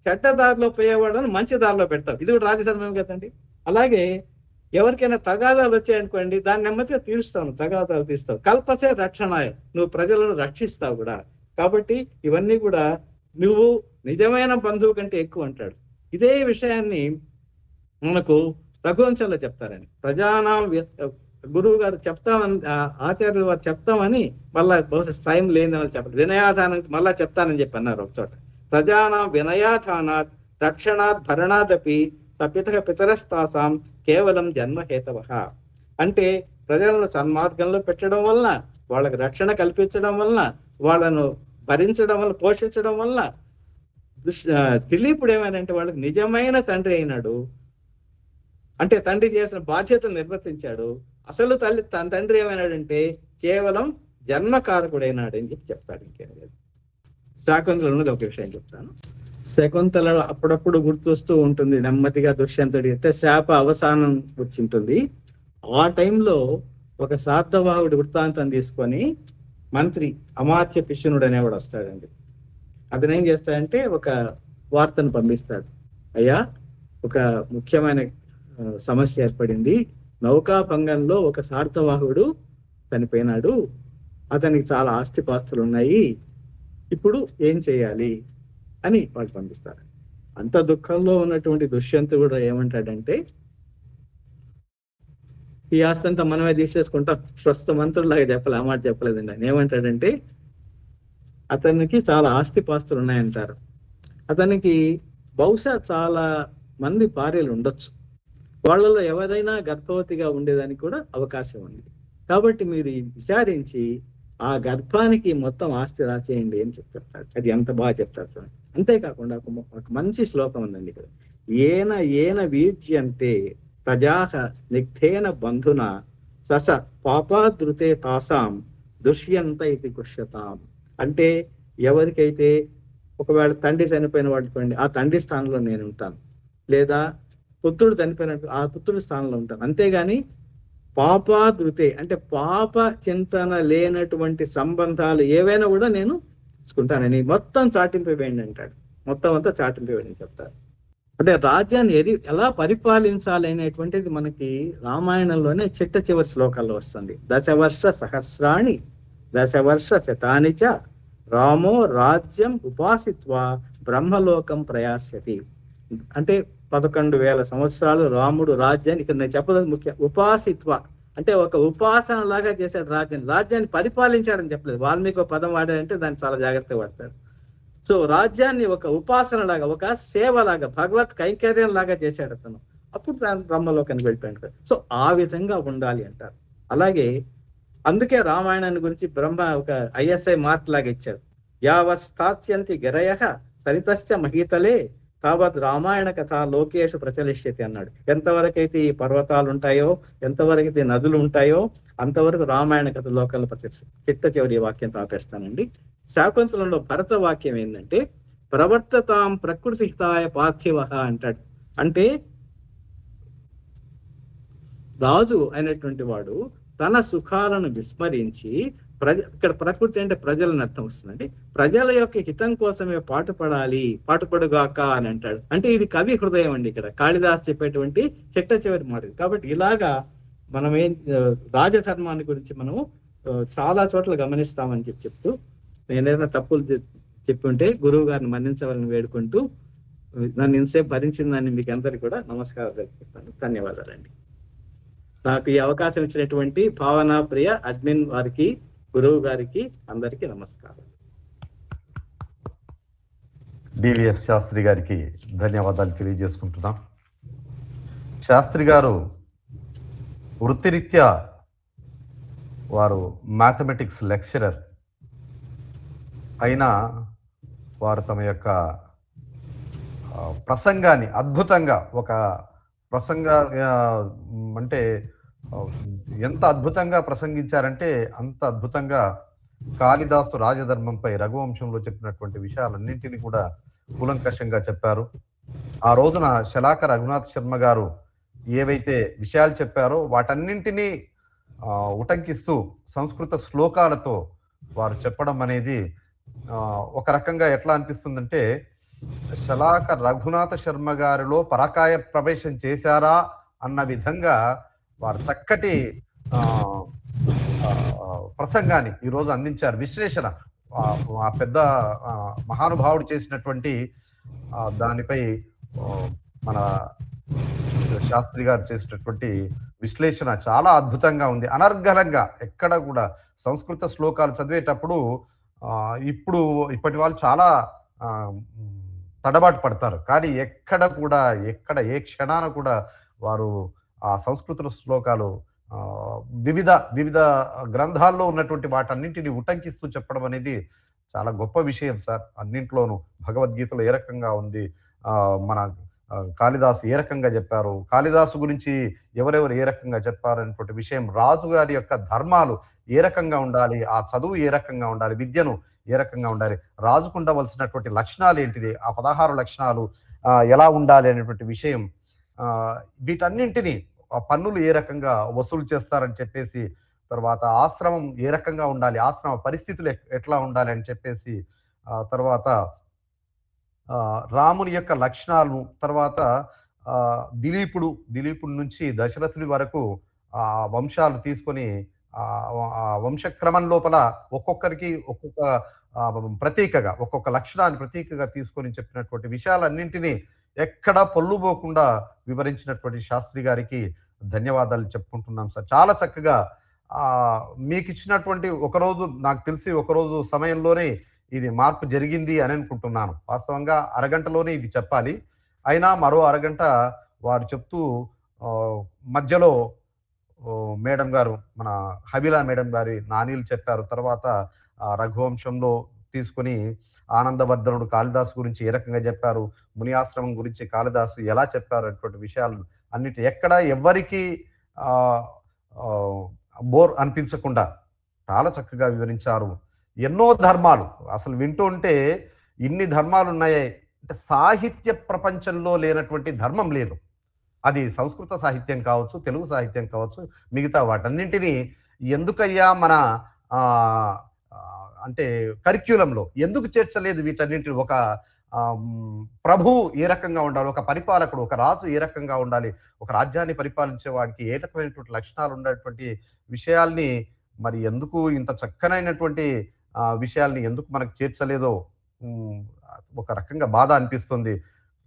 చెడ్డ దారిలో పోయేవాడని మంచి దారిలో పెడతావు. ఇది కూడా రాజధర్మం కదండి. అలాగే ఎవరికైనా తగాదాలు వచ్చాయనుకోండి, దాన్ని నెమ్మదిగా తీరుస్తావు, తగాదాలు తీస్తావు. కల్పసే రక్షణాయ, నువ్వు ప్రజలను రక్షిస్తావు కూడా. కాబట్టి ఇవన్నీ కూడా నువ్వు నిజమైన బంధువు కంటే ఎక్కువ అంటాడు. ఇదే విషయాన్ని మనకు రఘువంశంలో చెప్తారని, ప్రజానాం గురువు గారు చెప్తామని, ఆచార్యులు వారు చెప్తామని మళ్ళా బహుశా టైం లేని వాళ్ళు చెప్పారు, వినయాధానం మళ్ళా చెప్తానని చెప్పి అన్నారు ఒక చోట. ప్రజానాం వినయాధానాత్ రక్షణాత్ భరణాదపి పితరస్తాసాం కేవలం జన్మహేతవ. అంటే ప్రజలను సన్మార్గంలో పెట్టడం వలన, వాళ్ళకి రక్షణ కల్పించడం వలన, వాళ్ళను భరించడం వల్ల, పోషించడం వల్ల దిలీపుడు ఏమైనంటే వాళ్ళకి నిజమైన తండ్రి అయినాడు. అంటే తండ్రి చేసిన బాధ్యతలు నిర్వర్తించాడు. అసలు తన తండ్రి ఏమైనాడంటే కేవలం జన్మకారకుడైనాడు అని చెప్పి చెప్తాడు. ఇంకేం లేదు. శాకుంతల ఉన్నది ఒక విషయం చెప్తాను. శకుంతల అప్పుడప్పుడు గుర్తొస్తూ ఉంటుంది నెమ్మదిగా దుష్యంతుడి అంటే శాప అవసానం వచ్చి ఉంటుంది. ఆ టైంలో ఒక శార్దవాహుడి వృత్తాంతం తీసుకొని మంత్రి అమాత్య పిశునుడు అనేవాడు వస్తాడండి. అతను ఏం చేస్తాడంటే ఒక వార్తను పంపిస్తాడు, అయ్యా ఒక ముఖ్యమైన సమస్య ఏర్పడింది, నౌకాభంగంలో ఒక శార్దవాహుడు చనిపోయినాడు, అతనికి చాలా ఆస్తిపాస్తులు ఉన్నాయి, ఇప్పుడు ఏం చేయాలి అని వాళ్ళు పంపిస్తారు. అంత దుఃఖంలో ఉన్నటువంటి దుష్యంతుడు కూడా ఏమంటాడంటే, ఈ ఆస్తి అంతా మనమే తీసేసుకుంటాం, స్వస్థ మంత్రులాగా చెప్పలే, ఆ మాట చెప్పలేదండి. ఆయన ఏమంటాడంటే, అతనికి చాలా ఆస్తిపాస్తులు ఉన్నాయంటారు, అతనికి బహుశా చాలా మంది భార్యలు ఉండొచ్చు, వాళ్ళలో ఎవరైనా గర్భవతిగా ఉండేదానికి కూడా అవకాశం ఉంది, కాబట్టి మీరు విచారించి ఆ గర్భానికి మొత్తం ఆస్తి రాసేయండి అని చెప్తాడు. అది ఎంత బాగా చెప్తారు చూడండి. అంతేకాకుండా ఒక మంచి శ్లోకం ఉందండి ఇక్కడ, ఏన వీర్యంతే ప్రజాహ స్నిగ్ధేన బంధున సస పాపాదృతే తాసాం దుష్యంత ఇది గుష్యతాం. అంటే ఎవరికైతే ఒకవేళ తండ్రి చనిపోయిన వాడుకోండి, ఆ తండ్రి స్థానంలో నేను ఉంటాను, లేదా పుత్రుడు చనిపోయినట్టు ఆ పుత్రుడి స్థానంలో ఉంటాను. అంతేగాని పాపాదృతే అంటే పాప చింతన లేనటువంటి సంబంధాలు ఏవైనా కూడా నేను తీసుకుంటానని మొత్తం చాటింపేయండి అంటాడు. మొత్తం అంతా చాటింపేయండి చెప్తారు. అంటే రాజ్యాన్ని ఎలా పరిపాలించాలి అనేటువంటిది మనకి రామాయణంలోనే చిట్ట చివరి శ్లోకాల్లో వస్తుంది. దశవర్ష సహస్రాణి దశవర్ష శతానిచ రామో రాజ్యం ఉపాసిత్వా బ్రహ్మలోకం ప్రయాస్యతి. అంటే 11,000 సంవత్సరాలు రాముడు రాజ్యాన్ని, ఇక్కడ నేను చెప్పడం ముఖ్యం, ఉపాసిత్వ అంటే ఒక ఉపాసన లాగా చేశాడు రాజ్యాన్ని. రాజ్యాన్ని పరిపాలించాడని చెప్పలేదు. వాల్మీకి ఒక పదం వాడాడంటే దాన్ని చాలా జాగ్రత్తగా వాడతాడు. సో రాజ్యాన్ని ఒక ఉపాసన లాగా, ఒక సేవ లాగా, భగవత్ కైంకర్యం లాగా చేశాడు అతను. అప్పుడు దాని బ్రహ్మలోకానికి వెళ్ళిపోయాడు. సో ఆ విధంగా ఉండాలి అంటారు. అలాగే అందుకే రామాయణాన్ని గురించి బ్రహ్మ ఒక ISI మార్క్ లాగా ఇచ్చాడు. యావస్థాత్యంతి గిరయ సరితశ్చ మహీతలే తావత్ రామాయణ కథ లోకేషు ప్రచలిష్యతి అన్నాడు. ఎంతవరకైతే ఈ పర్వతాలు ఉంటాయో, ఎంతవరకైతే నదులు ఉంటాయో అంతవరకు రామాయణ కథ లోకాలను ప్రచలిస్తుంది. చిట్ట చివరి వాక్యంతో ఆపేస్తానండి. శాకుంతలంలో భరత వాక్యం ఏంటంటే ప్రవర్తతాం ప్రకృతి హితాయ పార్థివ అంటాడు. అంటే రాజు అయినటువంటి వాడు తన సుఖాలను విస్మరించి ఇక్కడ ప్రకృతి అంటే ప్రజలను అర్థం వస్తుందండి. ప్రజల యొక్క హితం కోసమే పాటుపడుగాక అని అంటాడు. అంటే ఇది కవి హృదయం అండి. ఇక్కడ కాళిదాస్ చెప్పేటువంటి చిట్ట చివరి మాట. కాబట్టి ఇలాగా మనం రాజధర్మాన్ని గురించి మనము చాలా చోట్ల గమనిస్తామని చెప్తూ, నేనేదైనా తప్పులు చెప్పి ఉంటే గురువు గారిని మన్నించవాలని వేడుకుంటూ, నన్ను ఇంతసేపు భరించిందని మీకు అందరికీ కూడా నమస్కారాలు తెలుపుతాను. ధన్యవాదాలండి. నాకు ఈ అవకాశం ఇచ్చినటువంటి భావన ప్రియ అడ్మిన్ వారికి, గురువు గారికి అందరికీ నమస్కారం. DVS శాస్త్రి గారికి ధన్యవాదాలు తెలియజేసుకుంటున్నాం. శాస్త్రి గారు వృత్తిరీత్యా వారు మ్యాథమెటిక్స్ లెక్చరర్ అయినా వారు తమ యొక్క ప్రసంగాన్ని అద్భుతంగా, ఒక ప్రసంగ అంటే ఎంత అద్భుతంగా ప్రసంగించారంటే అంత అద్భుతంగా కాళిదాసు రాజధర్మంపై రఘువంశంలో చెప్పినటువంటి విషయాలన్నింటినీ కూడా కూలంకషంగా చెప్పారు. ఆ రోజున శలాక రఘునాథ్ శర్మ గారు ఏవైతే విషయాలు చెప్పారో వాటన్నింటినీ ఉటంకిస్తూ సంస్కృత శ్లోకాలతో వారు చెప్పడం అనేది ఒక రకంగా ఎట్లా అనిపిస్తుందంటే, శలాక రఘునాథ శర్మ గారిలో పరకాయ ప్రవేశం చేశారా అన్న విధంగా వారు చక్కటి ప్రసంగాన్ని ఈరోజు అందించారు. విశ్లేషణ ఆ పెద్ద మహానుభావుడు చేసినటువంటి దానిపై మన శాస్త్రి గారు చేసినటువంటి విశ్లేషణ చాలా అద్భుతంగా ఉంది. అనర్గళంగా ఎక్కడ కూడా సంస్కృత శ్లోకాలు చదివేటప్పుడు ఇప్పటి వాళ్ళు చాలా తడబాటు పడతారు. కానీ ఎక్కడ ఏ క్షణాన కూడా వారు ఆ సంస్కృత శ్లోకాలు వివిధ గ్రంథాల్లో ఉన్నటువంటి వాటన్నింటినీ ఉటంకిస్తూ చెప్పడం అనేది చాలా గొప్ప విషయం సార్. అన్నింట్లోనూ భగవద్గీతలో ఏ రకంగా ఉంది, మన కాళిదాసు ఏ రకంగా చెప్పారు, కాళిదాసు గురించి ఎవరెవరు ఏ రకంగా చెప్పారు అనేటువంటి విషయం, రాజు గారి యొక్క ధర్మాలు ఏ రకంగా ఉండాలి, ఆ చదువు ఏ రకంగా ఉండాలి, విద్యను ఏ రకంగా ఉండాలి, రాజుకు ఉండవలసినటువంటి లక్షణాలు ఏంటిది, ఆ 16 లక్షణాలు ఎలా ఉండాలి అనేటువంటి విషయం, వీటన్నింటినీ పన్నులు ఏ రకంగా వసూలు చేస్తారని చెప్పేసి, తర్వాత ఆశ్రమం ఏ రకంగా ఉండాలి, ఆశ్రమ పరిస్థితులు ఎట్లా ఉండాలి అని చెప్పేసి, తర్వాత రాముని యొక్క లక్షణాలు, తర్వాత దిలీపుడు నుంచి దశరథుడి వరకు ఆ వంశాలు తీసుకొని ఆ వంశక్రమం లోపల ఒక్కొక్కరికి ఒక్కొక్క ప్రతీకగా, ఒక్కొక్క లక్షణాన్ని ప్రతీకగా తీసుకొని చెప్పినటువంటి విషయాలన్నింటినీ ఎక్కడ పొల్లుపోకుండా వివరించినటువంటి శాస్త్రి గారికి ధన్యవాదాలు చెప్పుకుంటున్నాం సార్. చాలా చక్కగా మీకు ఇచ్చినటువంటి ఒకరోజు, నాకు తెలిసి ఒకరోజు సమయంలోనే ఇది మార్పు జరిగింది అని అనుకుంటున్నాను. వాస్తవంగా అరగంటలోనే ఇది చెప్పాలి, అయినా మరో అరగంట వారు చెప్తూ మధ్యలో మేడం గారు, మన హబీలా మేడం గారి నానీలు చెప్పారు. తర్వాత రఘువంశంలో తీసుకొని ఆనందవర్ధనుడు కాళిదాసు గురించి ఏ రకంగా చెప్పారు, ముని ఆశ్రమం గురించి కాళిదాసు ఎలా చెప్పారు అనేటువంటి విషయాలు అన్నిటి ఎక్కడ ఎవ్వరికి బోర్ అనిపించకుండా చాలా చక్కగా వివరించారు. ఎన్నో ధర్మాలు అసలు వింటూ ఉంటే ఇన్ని ధర్మాలు ఉన్నాయి అంటే సాహిత్య ప్రపంచంలో లేనటువంటి ధర్మం లేదు. అది సంస్కృత సాహిత్యం కావచ్చు, తెలుగు సాహిత్యం కావచ్చు, మిగతా వాటన్నింటినీ ఎందుకయ్యా మన అంటే కరిక్యులంలో ఎందుకు చేర్చలేదు వీటన్నింటిని? ఒక ప్రభువు ఏ రకంగా ఉండాలి, ఒక పరిపాలకుడు, ఒక రాజు ఏ రకంగా ఉండాలి, ఒక రాజ్యాన్ని పరిపాలించే వాడికి ఏ రకమైనటువంటి లక్షణాలు ఉండేటువంటి విషయాల్ని మరి ఎందుకు ఇంత చక్కనైనటువంటి విషయాల్ని ఎందుకు మనకు చేర్చలేదో ఒక రకంగా బాధ అనిపిస్తుంది.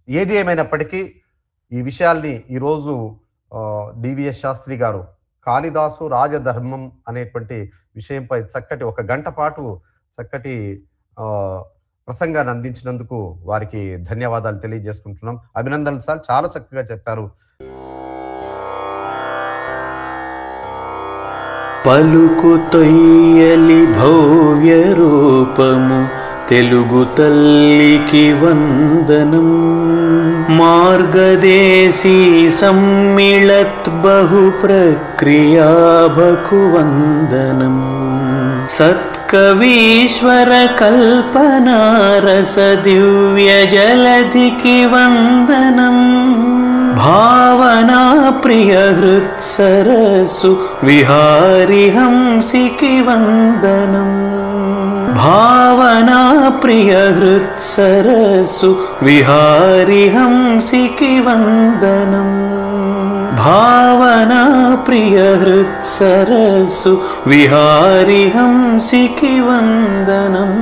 ఏది ఏమైనప్పటికీ ఈ విషయాల్ని ఈరోజు DVS శాస్త్రి గారు కాళిదాసు రాజధర్మం అనేటువంటి విషయంపై చక్కటి 1 గంట పాటు చక్కటి ప్రసంగాన్ని అందించినందుకు వారికి ధన్యవాదాలు తెలియజేసుకుంటున్నాం. అభినందనలు సార్, చాలా చక్కగా చెప్పారు. పలుకు తొయ్యలి భవ్య రూపము తెలుగు తల్లికి వందనం. మార్గదేశీ సమ్మిళత్ బహు ప్రక్రియాభకు వందనం. సత్కవీశ్వర కల్పనారస దివ్య జలధికి వందనం. భావనా ప్రియ హృత్సరసు విహారి హంసికి వందనం. భావనా ప్రియ హృత్సరసు విహారి హంసికి వందనం. భావనా ప్రియ హృత్సరసు విహారి హంసికి వందనం.